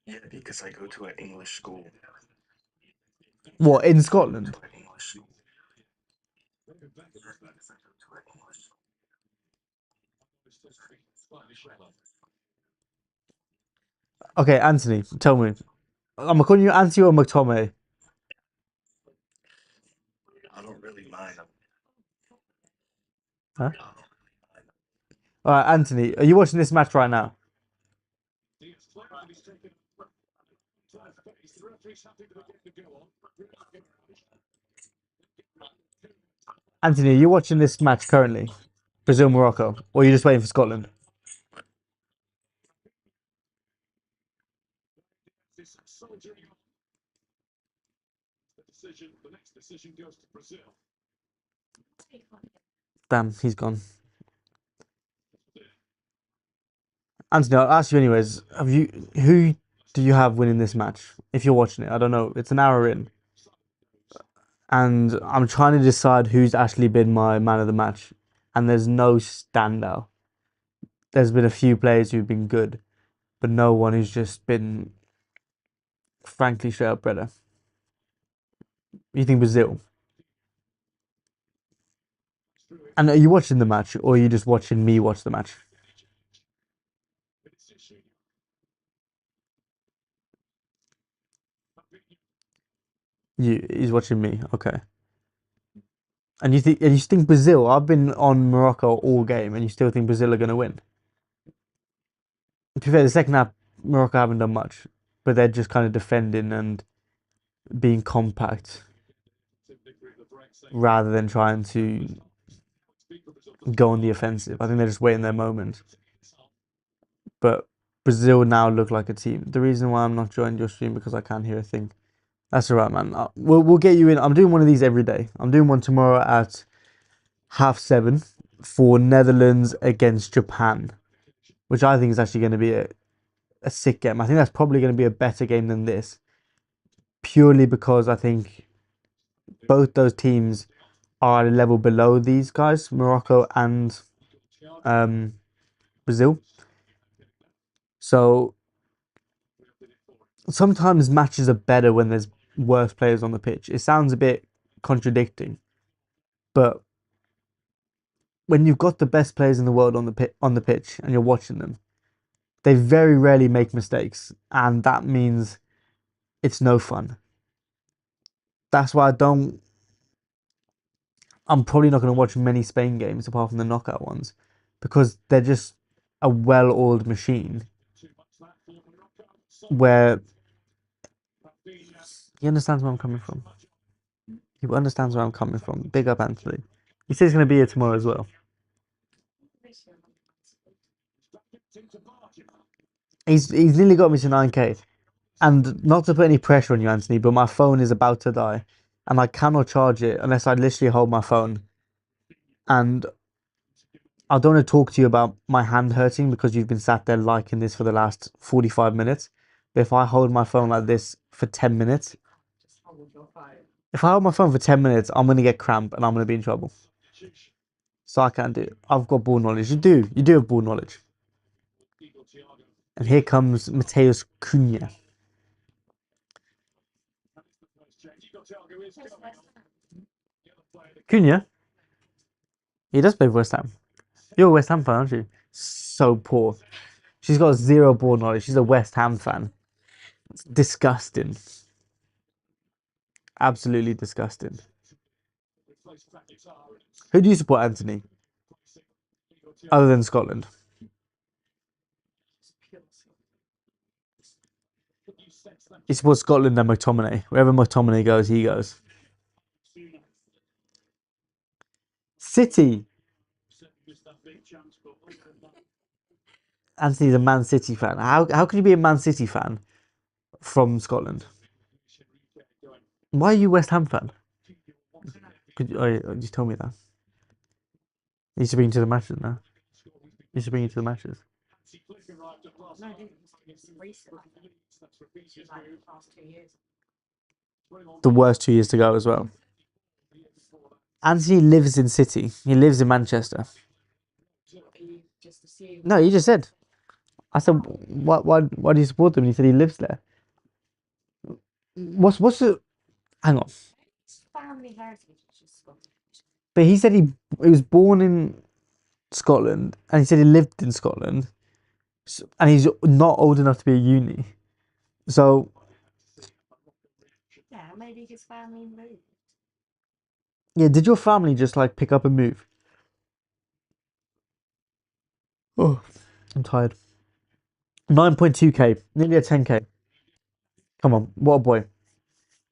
Yeah, because I go to an English school. What, in Scotland? English school. Okay, Anthony, tell me. I'm calling you Anthony or McTominay? I don't really mind. Huh? All right, Anthony, are you watching this match right now? Anthony, are you watching this match currently? Brazil, Morocco, or are you just waiting for Scotland? Damn, he's gone. Anthony, I'll ask you anyways. Who do you have winning this match? If you're watching it, I don't know. It's an hour in, and I'm trying to decide who's actually been my man of the match, and there's no standout. There's been a few players who've been good, but no one who's just been frankly straight up better. You think Brazil? And are you watching the match, or are you just watching me watch the match? He's watching me. Okay. And you think Brazil? I've been on Morocco all game, and you still think Brazil are going to win? To be fair, the second half Morocco haven't done much, but they're just kind of defending and being compact rather than trying to go on the offensive. I think they're just waiting their moment. But Brazil now look like a team. The reason why I'm not joining your stream because I can't hear a thing. That's all right, man. We'll get you in. I'm doing one of these every day. I'm doing one tomorrow at 7:30 for Netherlands against Japan, which I think is actually going to be a sick game. I think that's probably going to be a better game than this, purely because I think both those teams are a level below these guys, Morocco and Brazil. So sometimes matches are better when there's worse players on the pitch. It sounds a bit contradicting, but when you've got the best players in the world on the pitch and you're watching them, they very rarely make mistakes, and that means it's no fun. That's why I'm probably not going to watch many Spain games apart from the knockout ones because they're just a well-oiled machine where he understands where I'm coming from. He understands where I'm coming from. Big up, Anthony. He says he's going to be here tomorrow as well. He's nearly got me to 9K. And not to put any pressure on you, Anthony, but my phone is about to die. And I cannot charge it unless I literally hold my phone. And I don't want to talk to you about my hand hurting because you've been sat there liking this for the last 45 minutes. But if I hold my phone like this for 10 minutes, if I hold my phone for 10 minutes, I'm going to get cramp and I'm going to be in trouble. So I can't do it. I've got ball knowledge. You do have ball knowledge. And here comes Mateus Cunha. Cunha? He does play for West Ham. You're a West Ham fan, aren't you? So poor. She's got zero ball knowledge. She's a West Ham fan. It's disgusting. Absolutely disgusting. Who do you support, Anthony? Other than Scotland? He supports Scotland and McTominay. Wherever McTominay goes, he goes. City. Anthony's a Man City fan. How can you be a Man City fan from Scotland? Why are you West Ham fan? Just tell me that. You should bring you to the matches now. You should bring you to the matches. The worst 2 years to go as well. Anthony lives in City. He lives in Manchester. No, you just said. I said, why do you support them? And he said he lives there. What's the? Hang on. But he said he was born in Scotland, and he said he lived in Scotland, and he's not old enough to be a uni. So Yeah, maybe his family moved. yeah, did your family just like pick up and move? Oh, I'm tired. 9.2K, nearly a 10K. Come on, what a boy.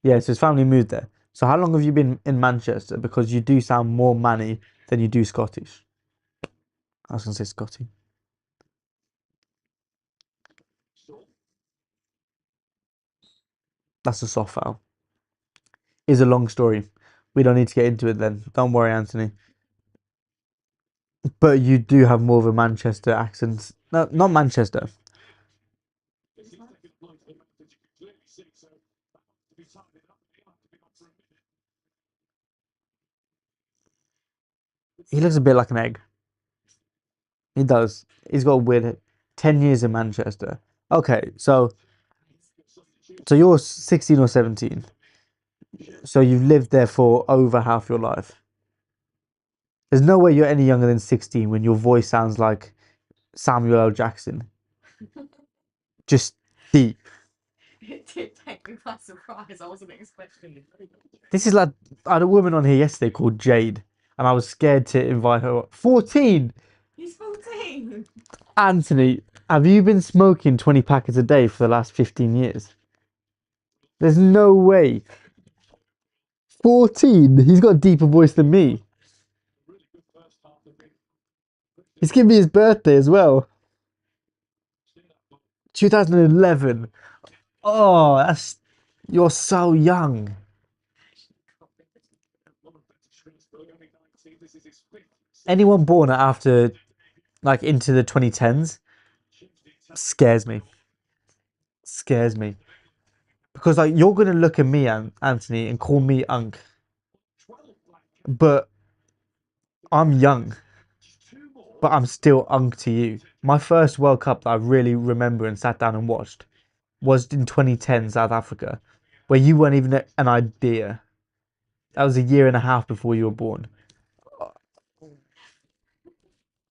Yeah, so his family moved there. So how long have you been in Manchester? Because you do sound more Manny than you do Scottish. I was gonna say Scotty. That's a soft foul. Is a long story. We don't need to get into it then. Don't worry, Anthony. But you do have more of a Manchester accent No, not Manchester. He looks a bit like an egg. He does. He's got a weird 10 years in Manchester. Okay, so you're 16 or 17. So you've lived there for over half your life. There's no way you're any younger than 16 when your voice sounds like Samuel L. Jackson. Just deep. It did take me by surprise. I wasn't expecting it. This is like, I had a woman on here yesterday called Jade, and I was scared to invite her. 14! He's 14. Anthony, have you been smoking 20 packets a day for the last 15 years? There's no way. 14? He's got a deeper voice than me. He's giving me his birthday as well. 2011. Oh, you're so young. Anyone born after, like, into the 2010s scares me. Scares me. Because, like, you're going to look at me, Anthony, and call me Unk. But I'm young. But I'm still Unk to you. My first World Cup that I really remember and sat down and watched was in 2010 South Africa, where you weren't even an idea. That was a year and a half before you were born.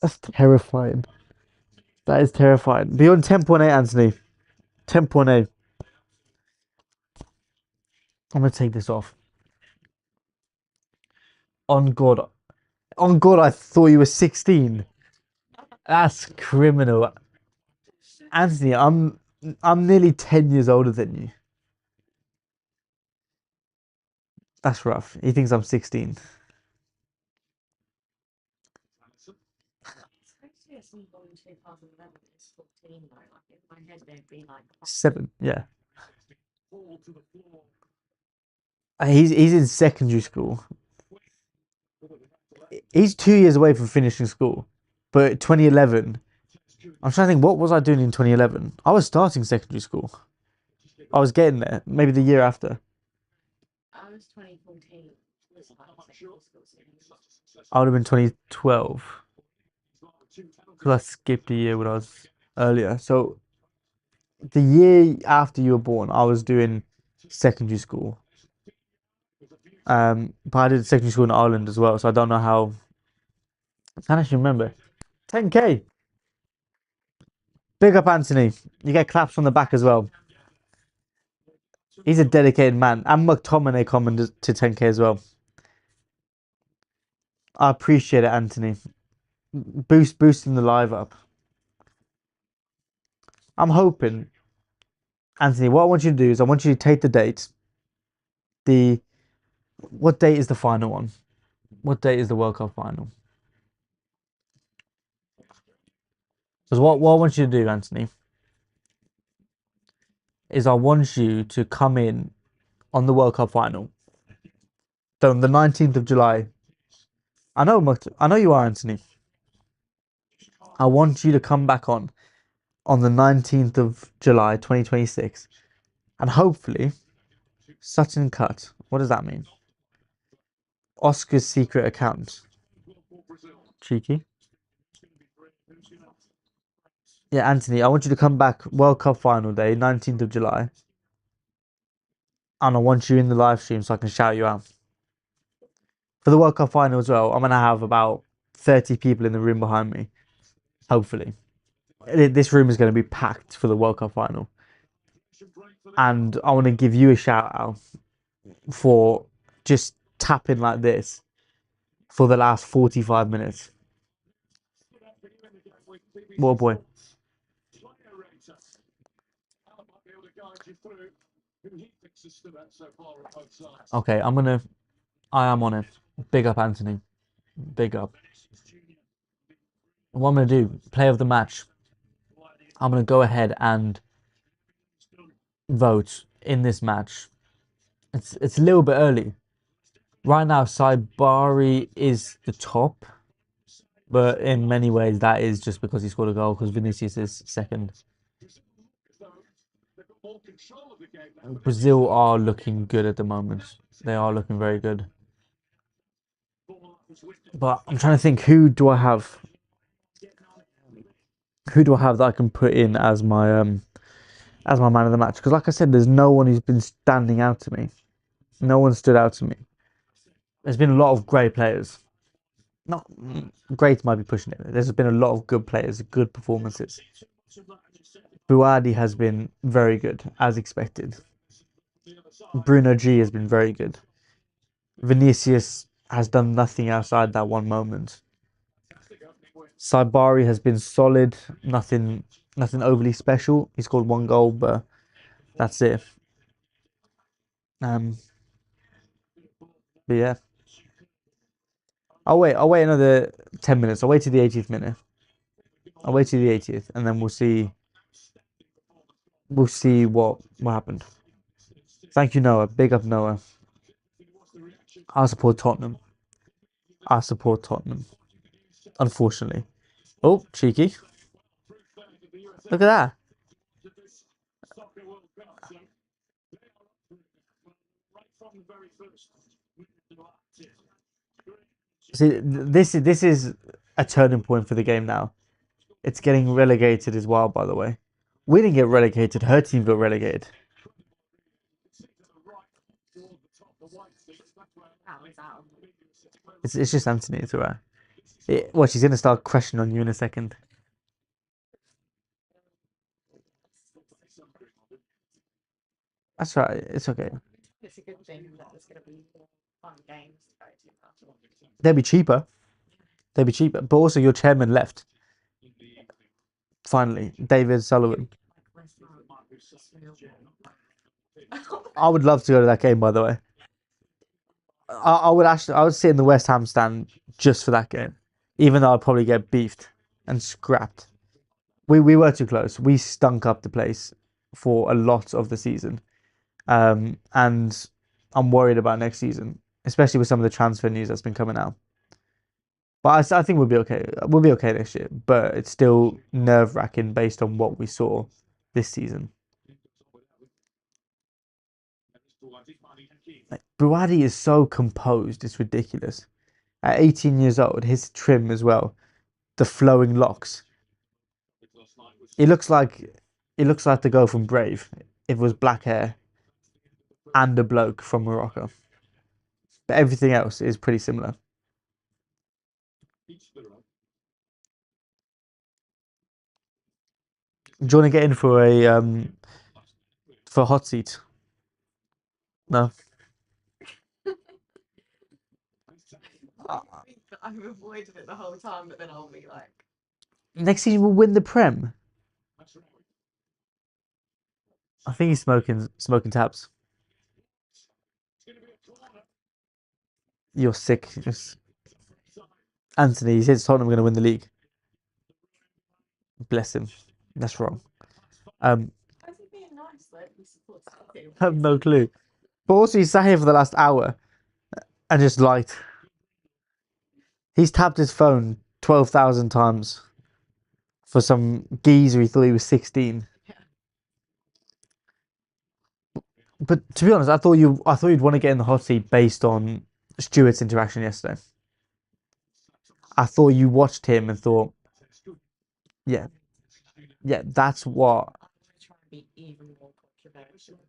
That's terrifying. That is terrifying. Be on 10.8, Anthony. 10.8. I'm going to take this off. On God. On God, I thought you were 16. That's criminal. Anthony, I'm nearly 10 years older than you. That's rough. He thinks I'm 16. Especially as someone in 2011 is 14 though. Like in my head they'd be like 7, yeah. He's in secondary school. He's 2 years away from finishing school. But 2011, I'm trying to think, what was I doing in 2011? I was starting secondary school. I was getting there, maybe the year after. I was 2014. Was like secondary school series. I would have been 2012. Because I skipped a year when I was earlier. So the year after you were born, I was doing secondary school. But I did secondary school in Ireland as well, so I don't know how. I can't actually remember. 10k. Big up Anthony. You get claps from the back as well. He's a dedicated man. And McTominay commented to 10k as well. I appreciate it, Anthony. Boosting the live up. I'm hoping, Anthony, what I want you to do is I want you to take the date. What date is the final one? What date is the World Cup final? Because what I want you to do, Anthony, is I want you to come in on the World Cup final. So on the 19th of July. I know you are, Anthony. I want you to come back on the 19th of July 2026. And hopefully, Sutton Cut. What does that mean? Oscar's secret account. Cheeky. Yeah, Anthony, I want you to come back World Cup final day, 19th of July. And I want you in the live stream so I can shout you out. For the World Cup final as well, I'm going to have about 30 people in the room behind me. Hopefully. This room is going to be packed for the World Cup final. And I want to give you a shout out for just tapping like this for the last 45 minutes. What a boy. Okay, I am on it. Big up, Anthony. Big up. What I'm going to do, play of the match. I'm going to go ahead and vote in this match. It's a little bit early. Right now, Saibari is the top. But in many ways, that is just because he scored a goal because Vinicius is second. Brazil are looking good at the moment. They are looking very good. But I'm trying to think, who do I have? Who do I have that I can put in as my man of the match? Because like I said, there's no one who's been standing out to me. No one stood out to me. There's been a lot of great players. Not great might be pushing it. There's been a lot of good players, good performances. Buadi has been very good, as expected. Bruno G has been very good. Vinicius has done nothing outside that one moment. Saibari has been solid, nothing overly special. He scored one goal, but that's it. But yeah. I'll wait another 10 minutes. I'll wait to the 80th minute. I'll wait to the 80th and then we'll see what happened. Thank you, Noah. Big up Noah. I support Tottenham. Unfortunately. Oh, cheeky. Look at that. See, this is a turning point for the game now. It's getting relegated as well, by the way. We didn't get relegated. Her team got relegated. It's just Anthony. It's alright. Well, she's gonna start crushing on you in a second. That's right. It's okay. It's a good thing that there's going to be more fun games to go to after. They'd be cheaper. But also, your chairman left. Finally, David Sullivan. I would love to go to that game, by the way. I would sit in the West Ham stand just for that game, even though I'd probably get beefed and scrapped. We were too close. We stunk up the place for a lot of the season, and I'm worried about next season, especially with some of the transfer news that's been coming out. But I think we'll be okay. We'll be okay next year, but it's still nerve-wracking based on what we saw this season. Like, Buadi is so composed, it's ridiculous. At 18 years old, his trim as well, the flowing locks. It looks like the girl from Brave. If it was black hair and a bloke from Morocco. But everything else is pretty similar. Do you want to get in for a hot seat? No. I've avoided it the whole time, but then I'll be like, Next season we'll win the Prem. I think he's smoking tabs. You're sick. Anthony, he says Tottenham are going to win the league. Bless him. That's wrong. how's he being nice though? He supports City. I have no clue. But also, he sat here for the last hour and just liked. He's tapped his phone 12,000 times for some geezer he thought he was 16. Yeah. But to be honest, I thought you'd want to get in the hot seat based on Stuart's interaction yesterday. I thought you watched him and thought, yeah, that's what. I'm going to try and be even more controversial.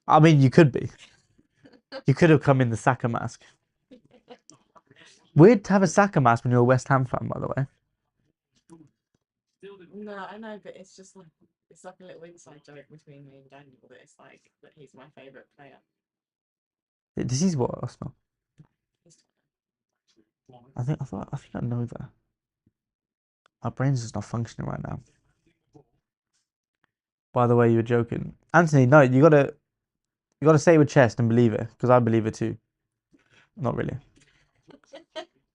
I mean, you could be. You could have come in the Saka mask. Weird to have a Saka mask when you're a West Ham fan, by the way. No, I know, but it's just like it's like a little inside joke between me and Daniel that it's like that he's my favourite player. Does he what, Arsenal? He's I think I know that. My brain's just not functioning right now. By the way, you were joking, Anthony. No, you gotta say it with chest and believe it, because I believe it too. Not really.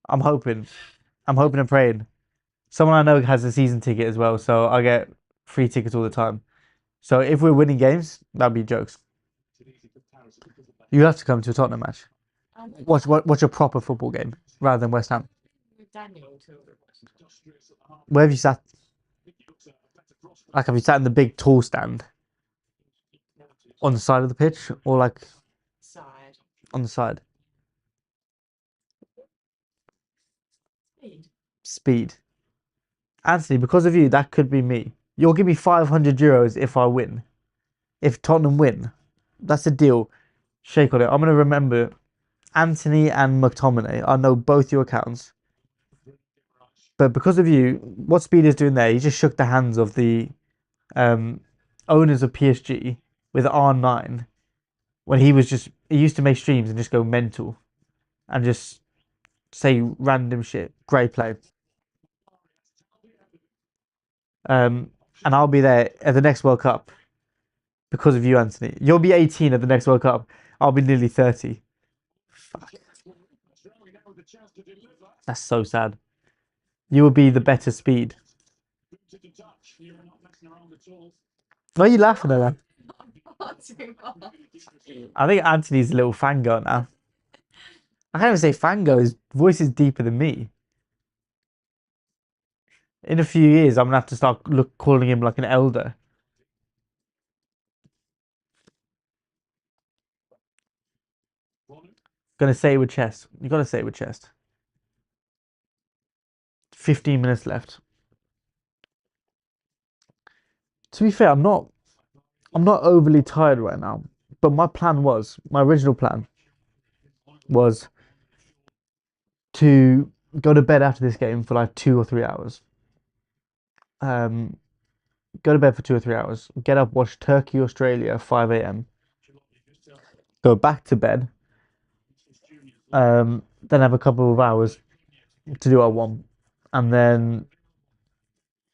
I'm hoping and praying. Someone I know has a season ticket as well, so I get free tickets all the time. So if we're winning games, that'd be jokes. You have to come to a Tottenham match. Watch a proper football game rather than West Ham. with Daniel to Where have you sat? Like, have you sat in the big tall stand on the side of the pitch, or like Side. on the side? Speed. Speed. Anthony, because of you, that could be me. You'll give me €500 if I win. If Tottenham win, that's a deal. Shake on it. I'm gonna remember Anthony and McTominay. I know both your accounts. But because of you, what Speed is doing there, he just shook the hands of the um, owners of PSG with R9 when he used to make streams and just go mental and just say random shit. Great play. And I'll be there at the next World Cup because of you, Anthony. You'll be 18 at the next World Cup. I'll be nearly 30. Fuck. That's so sad. You will be the better Speed. Why are you laughing at that? Not too much. I think Anthony's a little fangirl now. I can't even say fangirl. His voice is deeper than me. In a few years, I'm gonna have to start calling him like an elder. Gonna say it with chest. You gotta say it with chest. 15 minutes left. To be fair, I'm not overly tired right now. But my original plan was to go to bed after this game for like 2 or 3 hours. Go to bed for 2 or 3 hours. Get up, watch Turkey, Australia, 5 a.m. Go back to bed. Then have a couple of hours to do what I want, and then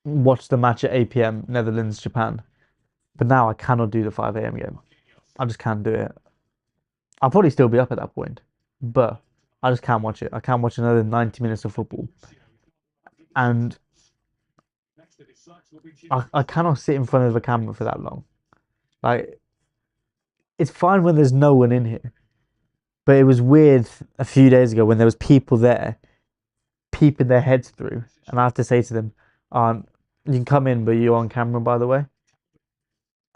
watch the match at 8 p.m. Netherlands, Japan. But now I cannot do the 5 a.m. game. I just can't do it. I'll probably still be up at that point, but I just can't watch it. I can't watch another 90 minutes of football. And I cannot sit in front of a camera for that long. Like, it's fine when there's no one in here. But it was weird a few days ago when there was people there peeping their heads through. And I have to say to them, you can come in, but you're on camera, by the way.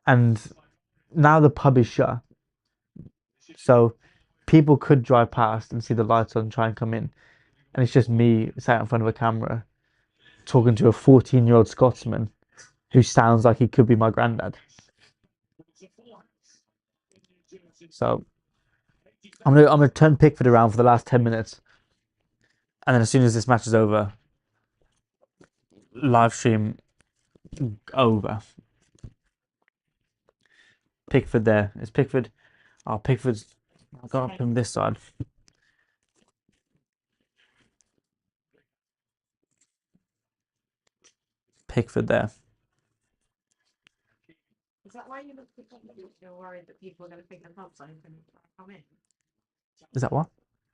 And now the pub is shut. So people could drive past and see the lights on and try and come in. And it's just me sat in front of a camera talking to a 14-year-old Scotsman who sounds like he could be my granddad. So I'm gonna turn Pickford around for the last 10 minutes. And then as soon as this match is over, live stream over. Pickford there. Is Pickford? Oh, Pickford's. I got up on this side. Pickford there. Is that why you look at you're worried that people are going to think the pub's open and come in? Is that what?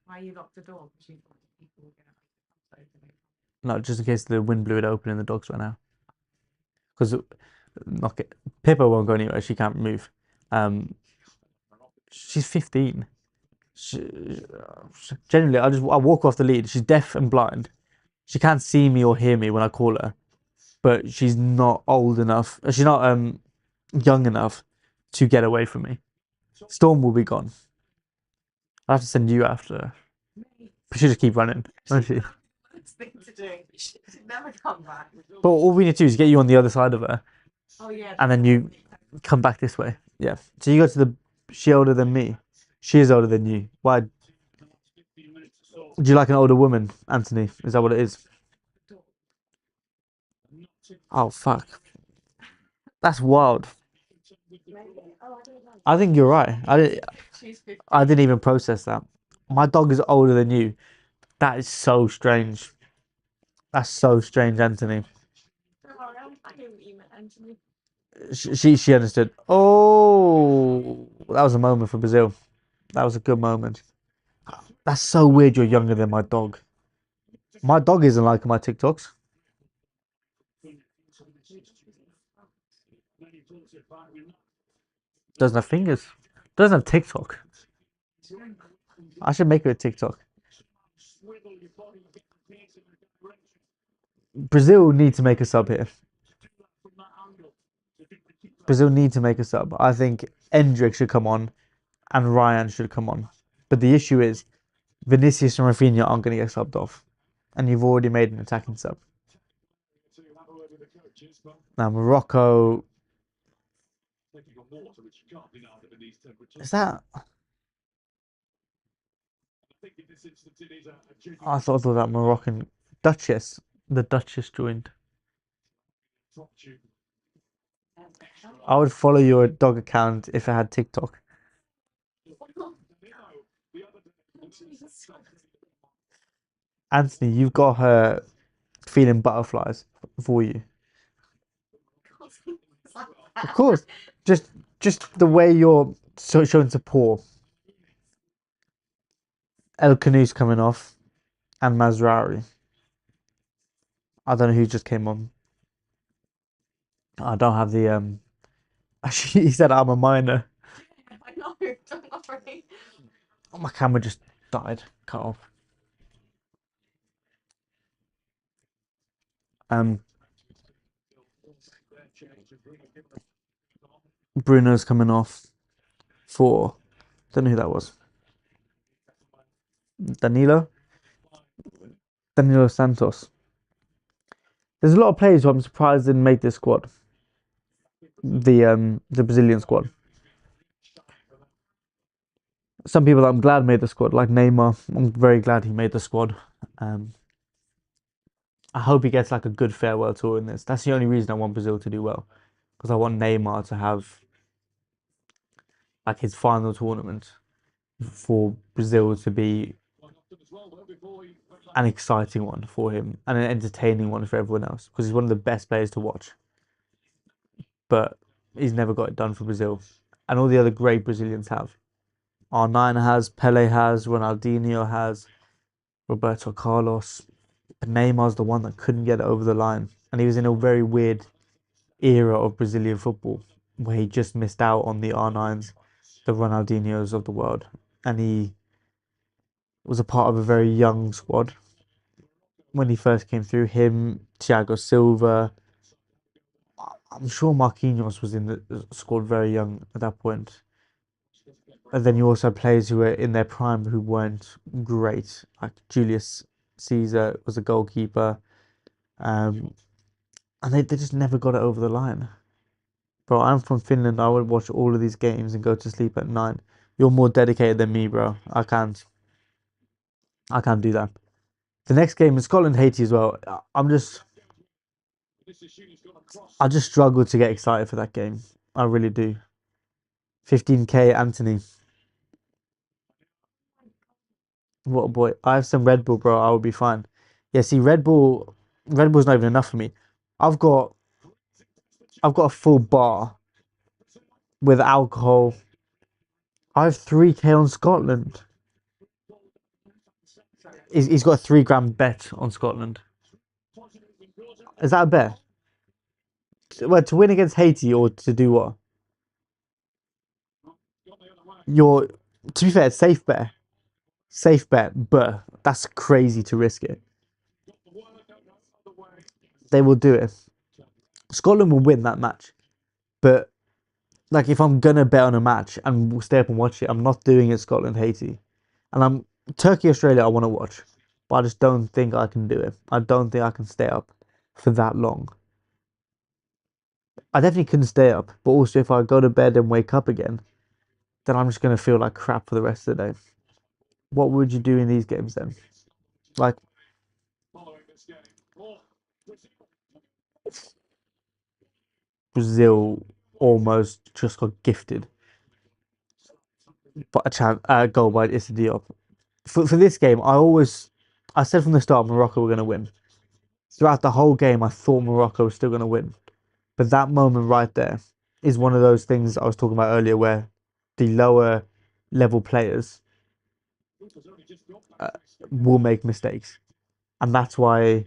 Why you locked the door? Because you thought people were going to think the pub's open. No, just in case the wind blew it open and the dogs ran out. Because Pippa won't go anywhere. She can't move. She's 15. Generally, I walk off the lead. She's deaf and blind. She can't see me or hear me when I call her, but she's not old enough. She's not young enough to get away from me. Storm will be gone. I have to send you after her. But she'll just keep running, won't she? Worst thing to do. She'd never come back. But all we need to do is get you on the other side of her, Oh yeah. and then you come back this way. Yeah. So you go to the. She older than me. She is older than you. Why? Do you like an older woman, Anthony? Is that what it is? Oh fuck. That's wild. I think you're right. I didn't even process that. My dog is older than you. That is so strange. That's so strange, Anthony. I knew what you meant, Anthony. She understood. Oh, that was a moment for Brazil. That was a good moment. That's so weird. You're younger than my dog. My dog isn't liking my TikToks. Doesn't have fingers. Doesn't have TikTok. I should make her a TikTok. Brazil need to make a sub here. Brazil need to make a sub. I think Endrick should come on and Ryan should come on. But the issue is Vinicius and Rafinha aren't going to get subbed off. And you've already made an attacking sub. Now, Morocco. Is that. I thought that Moroccan Duchess. The Duchess joined. I would follow your dog account if it had TikTok. Anthony, you've got her feeling butterflies for you. Of course, just the way you're showing support. El Canoe's coming off, and Mazraoui. I don't know who just came on. I don't have the. Actually, he said I'm a minor. I know, don't worry. Oh, my camera just died. Cut off. Bruno's coming off for. Don't know who that was. Danilo Santos. There's a lot of players who I'm surprised didn't make this squad. The Brazilian squad. Some people that I'm glad made the squad, like Neymar. I'm very glad he made the squad. I hope he gets like a good farewell tour in this. That's the only reason I want Brazil to do well, because I want Neymar to have like his final tournament for Brazil to be an exciting one for him and an entertaining one for everyone else, because he's one of the best players to watch. But he's never got it done for Brazil, and all the other great Brazilians have. R9 has, Pele has, Ronaldinho has, Roberto Carlos. But Neymar's the one that couldn't get it over the line, and he was in a very weird era of Brazilian football where he just missed out on the R9s, the Ronaldinhos of the world, and he was a part of a very young squad when he first came through. Him, Thiago Silva. I'm sure Marquinhos was in the squad very young at that point. And then you also have players who were in their prime who weren't great, like Julius Caesar was a goalkeeper, and they just never got it over the line. Bro, I'm from Finland. I would watch all of these games and go to sleep at 9. You're more dedicated than me, bro. I can't do that. The next game is Scotland Haiti as well. I just struggle to get excited for that game. I really do. 15k Anthony. What a boy. I have some Red Bull, bro. I will be fine. Yeah, see, Red Bull's not even enough for me. I've got a full bar with alcohol. I have 3k on Scotland. He's got a 3 gram bet on Scotland. Is that a bet? Well, to win against Haiti or to do what? To be fair, it's safe bet. Safe bet, but that's crazy to risk it. They will do it. Scotland will win that match. But like if I'm gonna bet on a match and we'll stay up and watch it, I'm not doing it Scotland Haiti. And I'm Turkey Australia I want to watch. But I just don't think I can do it. I don't think I can stay up for that long. I definitely couldn't stay up, but also if I go to bed and wake up again, then I'm just gonna feel like crap for the rest of the day. What would you do in these games then? Like Brazil almost just got gifted, but a goal by Issa Diop. For this game, I said from the start Morocco were going to win. Throughout the whole game, I thought Morocco was still going to win, but that moment right there is one of those things I was talking about earlier, where the lower level players will make mistakes, and that's why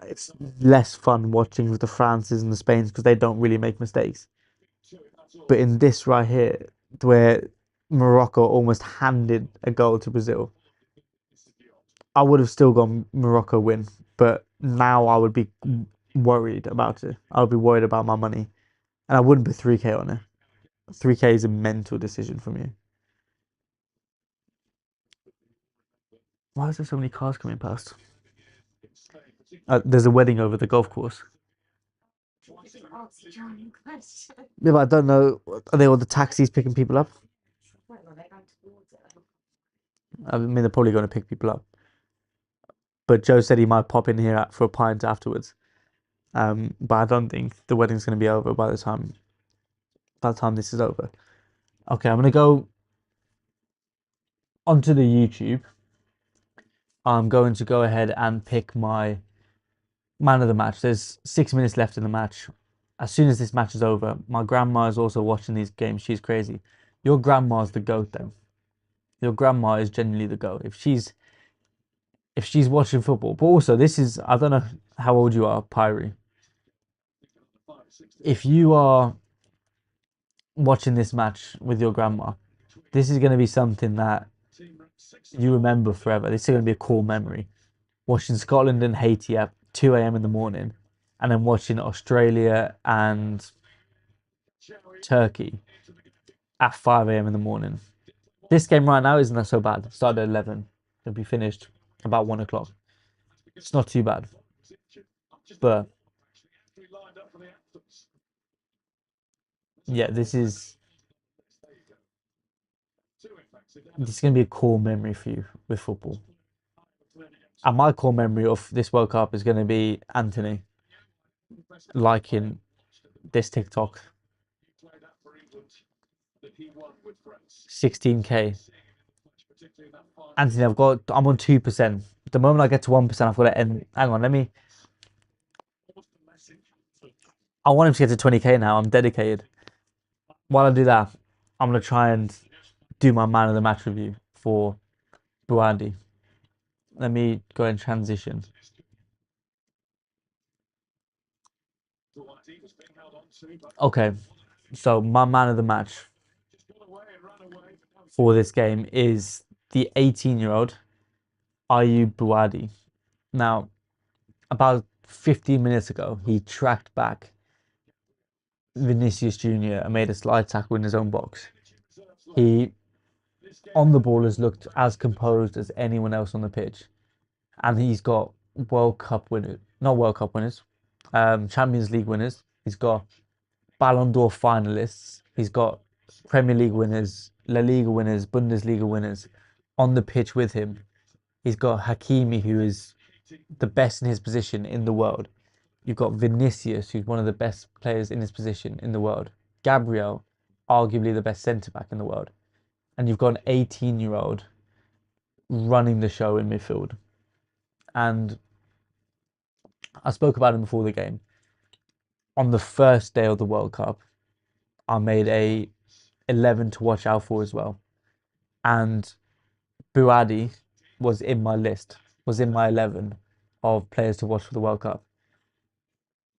it's less fun watching with the Frances and the Spains, because they don't really make mistakes. But in this right here, where Morocco almost handed a goal to Brazil, I would have still gone Morocco win, but now I would be worried about it. I would be worried about my money, and I wouldn't put 3K on it. 3K is a mental decision for me. Why is there so many cars coming past? There's a wedding over the golf course. Answer your question. Yeah, but I don't know. Are they all the taxis picking people up? Well, they're going towards it. I mean, they're probably going to pick people up. But Joe said he might pop in here for a pint afterwards. But I don't think the wedding's going to be over by the time this is over. Okay, I'm going to go onto the YouTube. I'm going to go ahead and pick my man of the match. There's 6 minutes left in the match. As soon as this match is over, my grandma is also watching these games. She's crazy. Your grandma's the GOAT then. Your grandma is genuinely the GOAT. If she's watching football. But also this is, I don't know how old you are, Pyrie. If you are watching this match with your grandma, this is going to be something that you remember forever. This is going to be a cool memory. Watching Scotland and Haiti at 2 a.m. in the morning, and then watching Australia and Turkey at 5 a.m. in the morning. This game right now isn't that so bad. It started at 11. It'll be finished about 1 o'clock. It's not too bad. But yeah, this is going to be a core memory for you with football. And my core memory of this World Cup is going to be Anthony liking this TikTok. 16K. Anthony, I'm on 2%. The moment I get to 1%, I've got to end. Hang on, I want him to get to 20K now. I'm dedicated. While I do that, I'm going to try and do my man of the match review for Buandi. Let me go and transition. Okay, so my man of the match for this game is the 18-year-old Ayub Buadi. Now, about 15 minutes ago, he tracked back Vinicius Jr. and made a slide tackle in his own box. He, on the ball, has looked as composed as anyone else on the pitch. And he's got World Cup winners, not World Cup winners, Champions League winners. He's got Ballon d'Or finalists. He's got Premier League winners, La Liga winners, Bundesliga winners on the pitch with him. He's got Hakimi, who is the best in his position in the world. You've got Vinicius, who's one of the best players in his position in the world. Gabriel, arguably the best centre-back in the world. And you've got an 18-year-old running the show in midfield. And I spoke about him before the game. On the first day of the World Cup, I made a 11 to watch out for as well. And Buadi was in my list, was in my 11 of players to watch for the World Cup.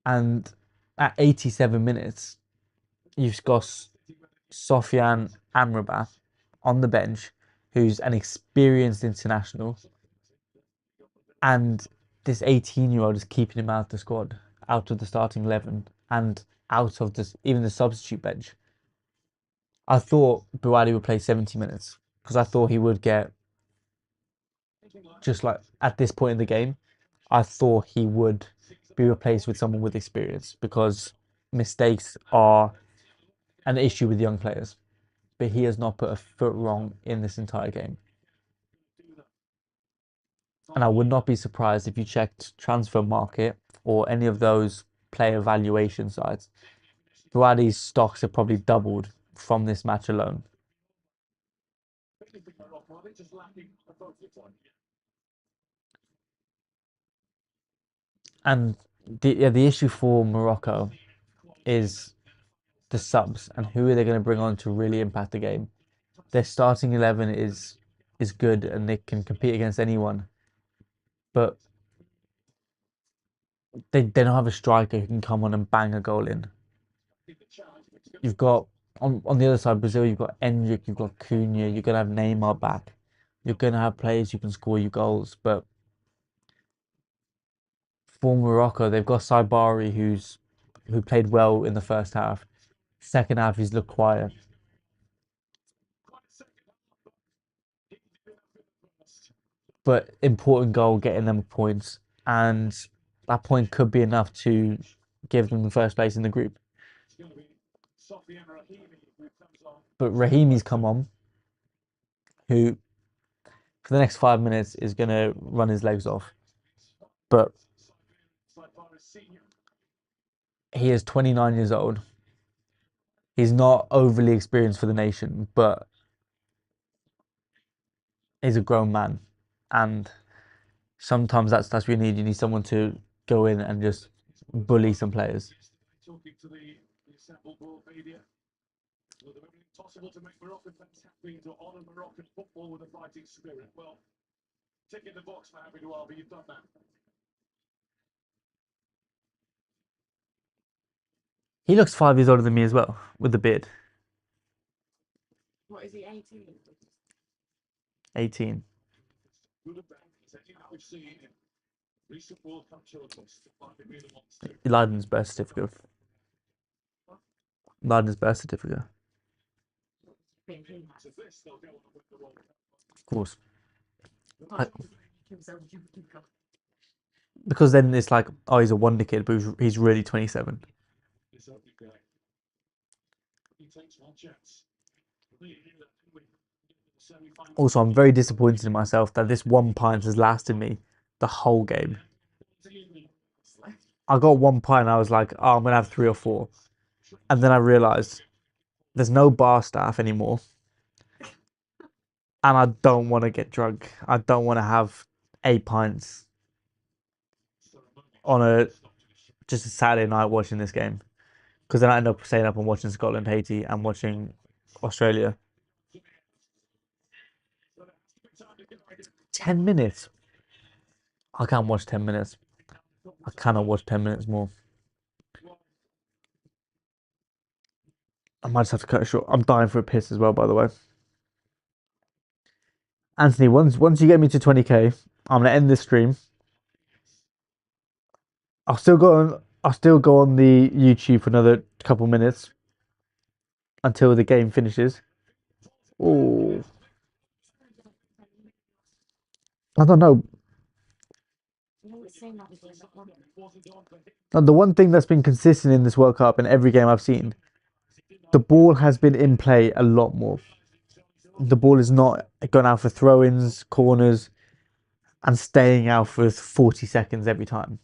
And at 87 minutes, you've got Sofiane Amrabat on the bench, who's an experienced international. And this 18-year-old is keeping him out of the squad, out of the starting 11, and out of even the substitute bench. I thought Buadi would play 70 minutes because I thought he would get, just like at this point in the game, I thought he would be replaced with someone with experience because mistakes are an issue with young players. But he has not put a foot wrong in this entire game. And I would not be surprised if you checked Transfer Market or any of those player valuation sites. Buadi's stocks have probably doubled from this match alone. And the issue for Morocco is the subs and who are they going to bring on to really impact the game. Their starting 11 is good and they can compete against anyone, but they don't have a striker who can come on and bang a goal in. You've got on the other side, Brazil, you've got Endrick, you've got Cunha, you're going to have Neymar back. You're going to have players who can score you goals, but For Morocco, they've got Saibari, who played well in the first half. Second half, he's looked quiet. But important goal, getting them points, and that point could be enough to give them the first place in the group. But Rahimi's come on, who for the next 5 minutes is going to run his legs off. But he is 29 years old. He's not overly experienced for the nation, but he's a grown man. And sometimes that's what you need. You need someone to go in and just bully some players. Possible to make Moroccan fans happy to honour Moroccan football with a fighting spirit. Well, tick in the box for happy to are, but you've done that. He looks 5 years older than me as well, with the beard. What is he, 18? 18. Leiden's birth certificate. Leiden's birth certificate. Of course. Because then it's like, oh, he's a wonder kid, but he's really 27. Also, I'm very disappointed in myself that this 1 pint has lasted me the whole game. I got 1 pint and I was like, oh, I'm going to have 3 or 4. And then I realised there's no bar staff anymore. And I don't want to get drunk. I don't want to have 8 pints on just a Saturday night watching this game. Because then I end up staying up and watching Scotland, Haiti, and watching Australia. 10 minutes. I can't watch 10 minutes. I cannot watch 10 minutes more. I might just have to cut it short. I'm dying for a piss as well, by the way. Anthony, once you get me to 20k, I'm gonna end this stream. I'll still go on the YouTube for another couple minutes until the game finishes. Oh, I don't know. Now, the one thing that's been consistent in this World Cup and every game I've seen, the ball has been in play a lot more. The ball is not going out for throw-ins, corners, and staying out for 40 seconds every time.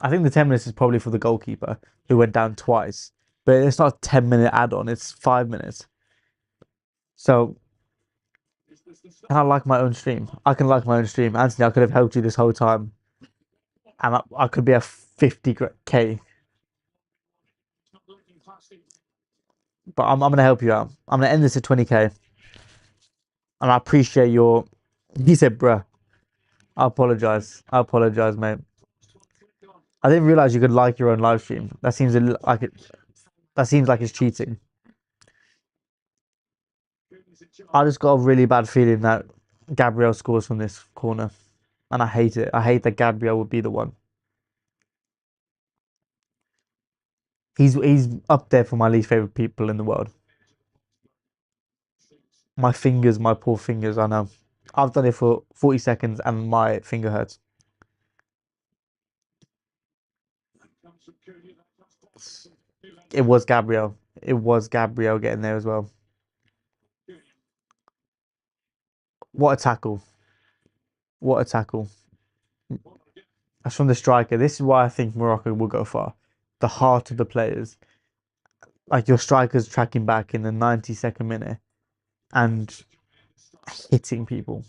I think the 10 minutes is probably for the goalkeeper who went down twice, but it's not a 10-minute add-on, it's 5 minutes. So, can I like my own stream? I can like my own stream. Anthony, I could have helped you this whole time, and I could be a 50k. But I'm going to help you out. I'm going to end this at 20k. And I appreciate your... He said, bruh. I apologize, mate. I didn't realize you could like your own live stream. That seems like it. That seems like it's cheating. I just got a really bad feeling that Gabriel scores from this corner, and I hate it. I hate that Gabriel would be the one. He's up there for my least favorite people in the world. My fingers, my poor fingers. I know. I've done it for 40 seconds, and my finger hurts. It was Gabriel. It was Gabriel getting there as well. What a tackle. What a tackle. That's from the striker. This is why I think Morocco will go far. The heart of the players. Like your strikers tracking back in the 92nd minute and hitting people.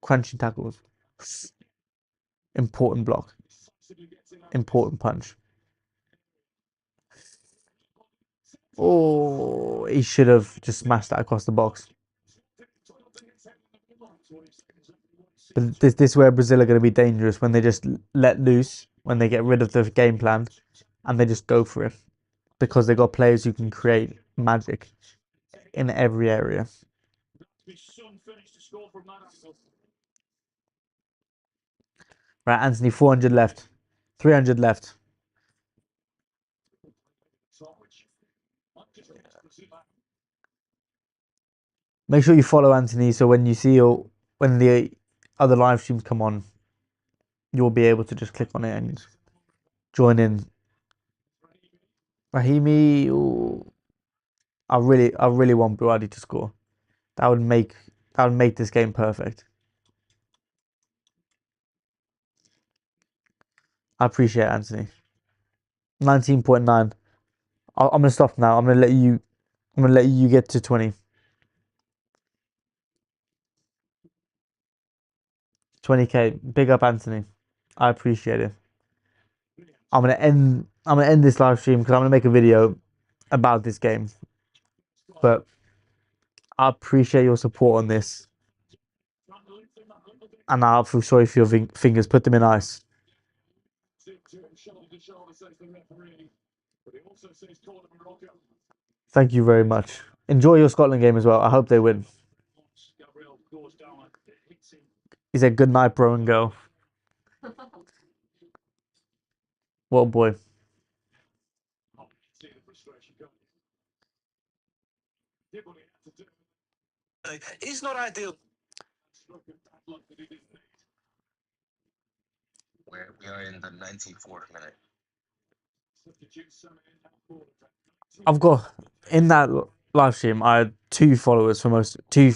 Crunching tackles. Important block. Important punch. Oh, he should have just smashed that across the box. But this is where Brazil are going to be dangerous when they just let loose, when they get rid of the game plan, and they just go for it. Because they've got players who can create magic in every area. Right, Anthony, 400 left. 300 left. Make sure you follow Anthony so when you see when the other live streams come on, you'll be able to just click on it and join in. Rahimi, ooh, I really want Buadi to score. That would make this game perfect. I appreciate it, Anthony. 19.9. I'm gonna stop now. I'm gonna let you get to 20. 20k. Big up, Anthony. I appreciate it. I'm gonna end this live stream because I'm gonna make a video about this game. But I appreciate your support on this, and I feel sorry for your fingers. Put them in ice. Thank you very much. Enjoy your Scotland game as well. I hope they win. He said, "Good night, bro and girl." What a boy. It's not ideal. We are in the 94th minute. I've got in that live stream. I had 2 followers for two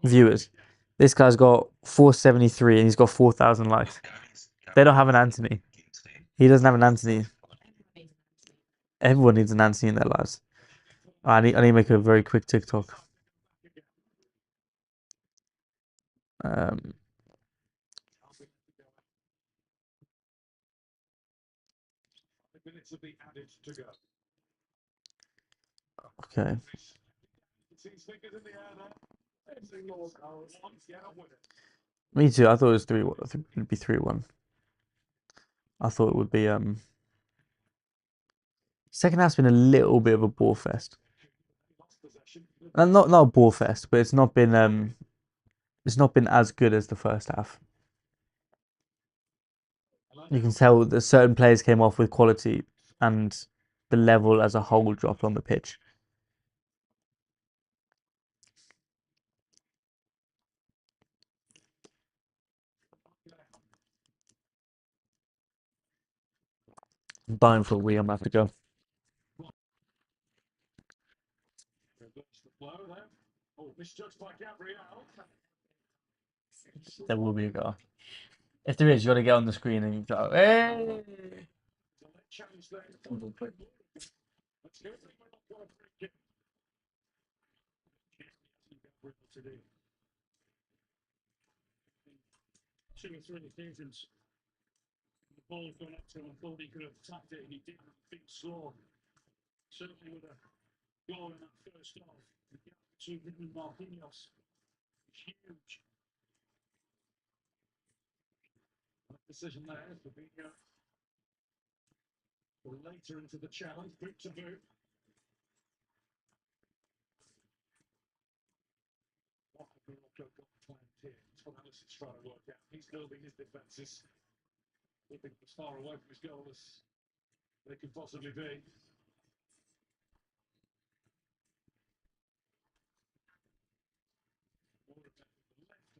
viewers. This guy's got 473 and he's got 4,000 likes. They don't have an Anthony. He doesn't have an Anthony. Everyone needs an Anthony in their lives. I need to make a very quick TikTok. Okay. Me too. I thought it was 3-1. I think it would be 3-1. I thought it would be second half's been a little bit of a ball fest. And not a ball fest, but it's not been as good as the first half. You can tell that certain players came off with quality and the level as a whole dropped on the pitch. I'm dying for a wee. I'm gonna have to go. There will be a goal. If there is, you got to get on the screen and go, hey! Two or three occasions, the ball gone up to him and thought he could have tapped it, and he didn't. Big slow. Certainly with a goal in that first half, the gap between him and Marquinhos is huge. That decision there for being later into the challenge, boot to boot. What have Morocco got planned here? That's what Alison's trying to work out. He's building his defences, keeping as far away from his goal as they could possibly be.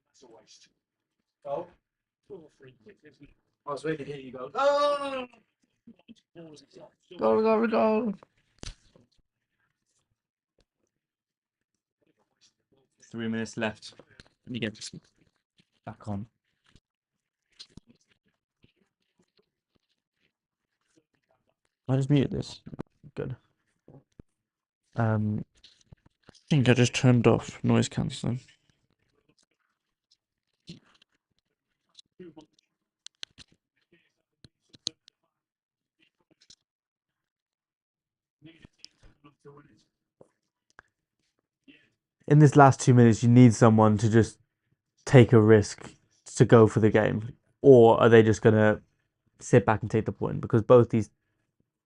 That's a waste. Oh, Poor free kick, isn't it? I was waiting to hear you go. Oh! Go. 3 minutes left. Let me get this back on. I just muted this. Good. I think I just turned off noise cancelling. In this last 2 minutes, you need someone to just take a risk to go for the game, or are they just gonna sit back and take the point? Because both these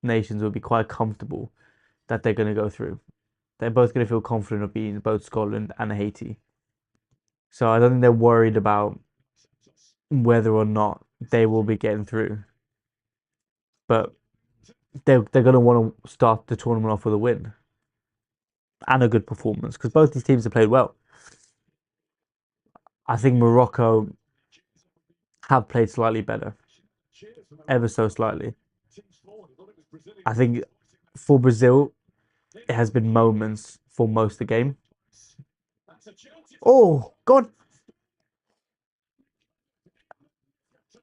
nations will be quite comfortable that they're gonna go through. They're both gonna feel confident of beating both Scotland and Haiti. So I don't think they're worried about whether or not they will be getting through. But they're going to want to start the tournament off with a win and a good performance because both these teams have played well. I think Morocco have played slightly better, ever so slightly. I think for Brazil, it has been moments for most of the game. Oh, God.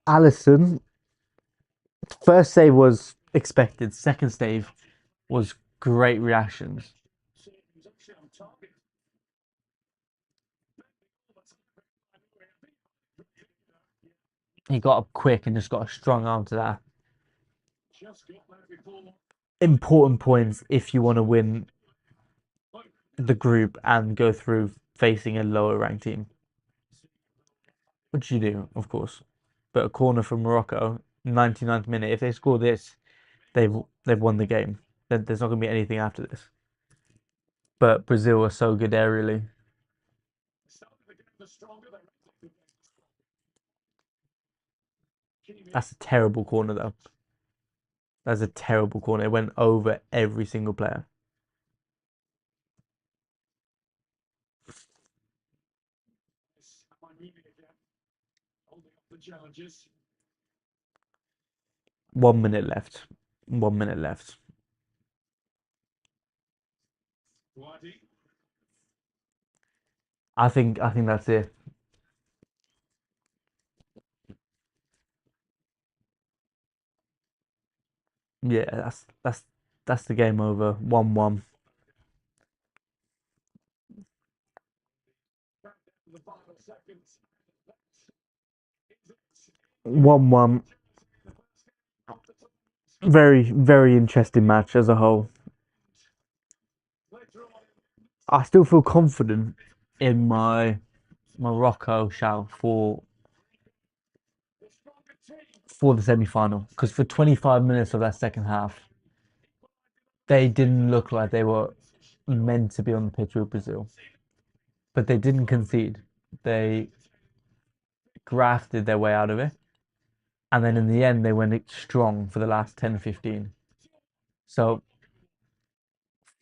Allison, first save was expected. Second save was great reactions. He got up quick and just got a strong arm to that. Important points if you want to win the group and go through facing a lower ranked team. Which you do, of course. But a corner from Morocco, 99th minute. If they score this, they've won the game. Then there's not going to be anything after this. But Brazil are so good aerially. That's a terrible corner, though. That's a terrible corner. It went over every single player. Challenges. 1 minute left. 1 minute left. I think that's it. Yeah, that's the game over. 1-1. The final seconds. 1-1. Very, very interesting match as a whole. I still feel confident in my Morocco shout for the semi-final because for 25 minutes of that second half, they didn't look like they were meant to be on the pitch with Brazil, but they didn't concede. They grafted their way out of it, and then in the end, they went strong for the last 10-15. So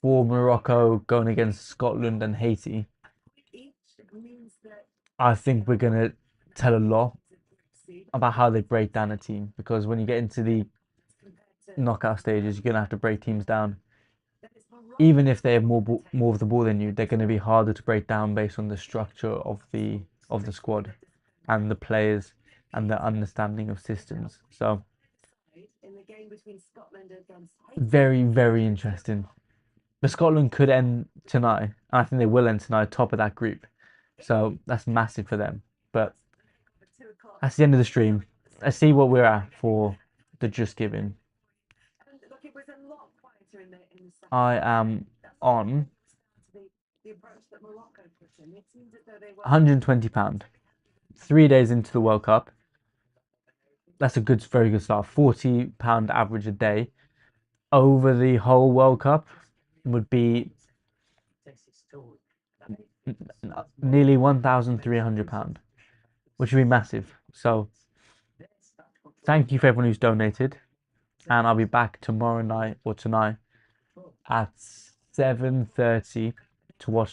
for Morocco going against Scotland and Haiti, I think we're going to tell a lot about how they break down a team because when you get into the knockout stages, you're going to have to break teams down. Even if they have more of the ball than you, they're going to be harder to break down based on the structure of the squad and the players and the understanding of systems. So very, very interesting. But Scotland could end tonight, and I think they will end tonight, top of that group. So that's massive for them. But that's the end of the stream. Let's see what we're at for the Just Giving. I am on £120. 3 days into the World Cup. That's a good, very good start. £40 average a day over the whole World Cup would be nearly £1,300, which would be massive. So thank you for everyone who's donated, and I'll be back tomorrow night or tonight at 7:30 to watch